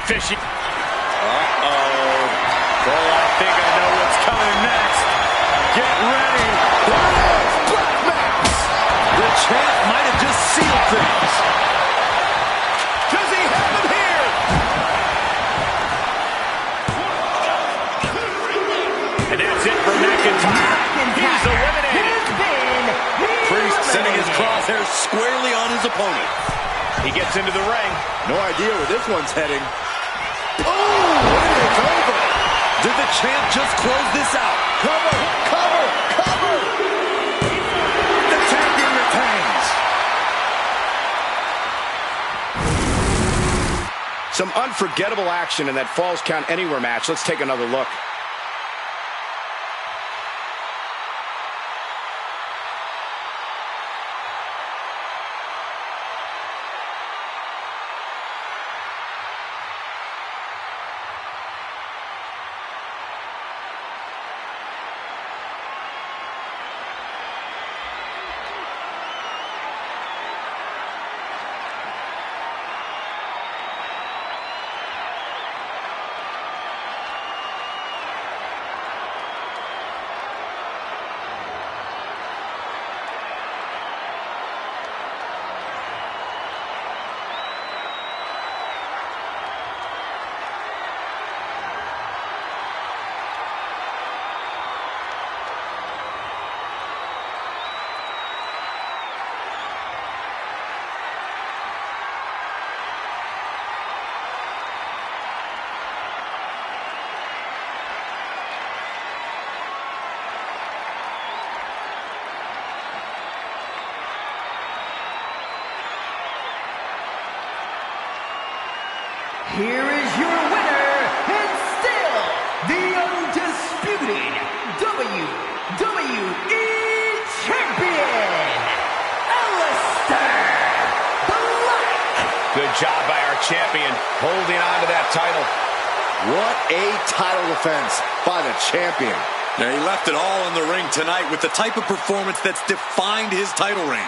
Fishy. Uh-oh. Well, I think I know what's coming next. Get ready. Black Mass. The champ might have just sealed things. Does he have him here? And that's it for McIntyre. He's eliminated. Priest sending his crosshairs squarely on his opponent. He gets into the ring. No idea where this one's heading. Oh, it's over. Did the champ just close this out? Cover, cover, cover. The champion retains. Some unforgettable action in that Falls Count Anywhere match. Let's take another look. Here is your winner, and still the undisputed WWE Champion, Aleister Black. Good job by our champion, holding on to that title. What a title defense by the champion. Now, he left it all in the ring tonight with the type of performance that's defined his title reign.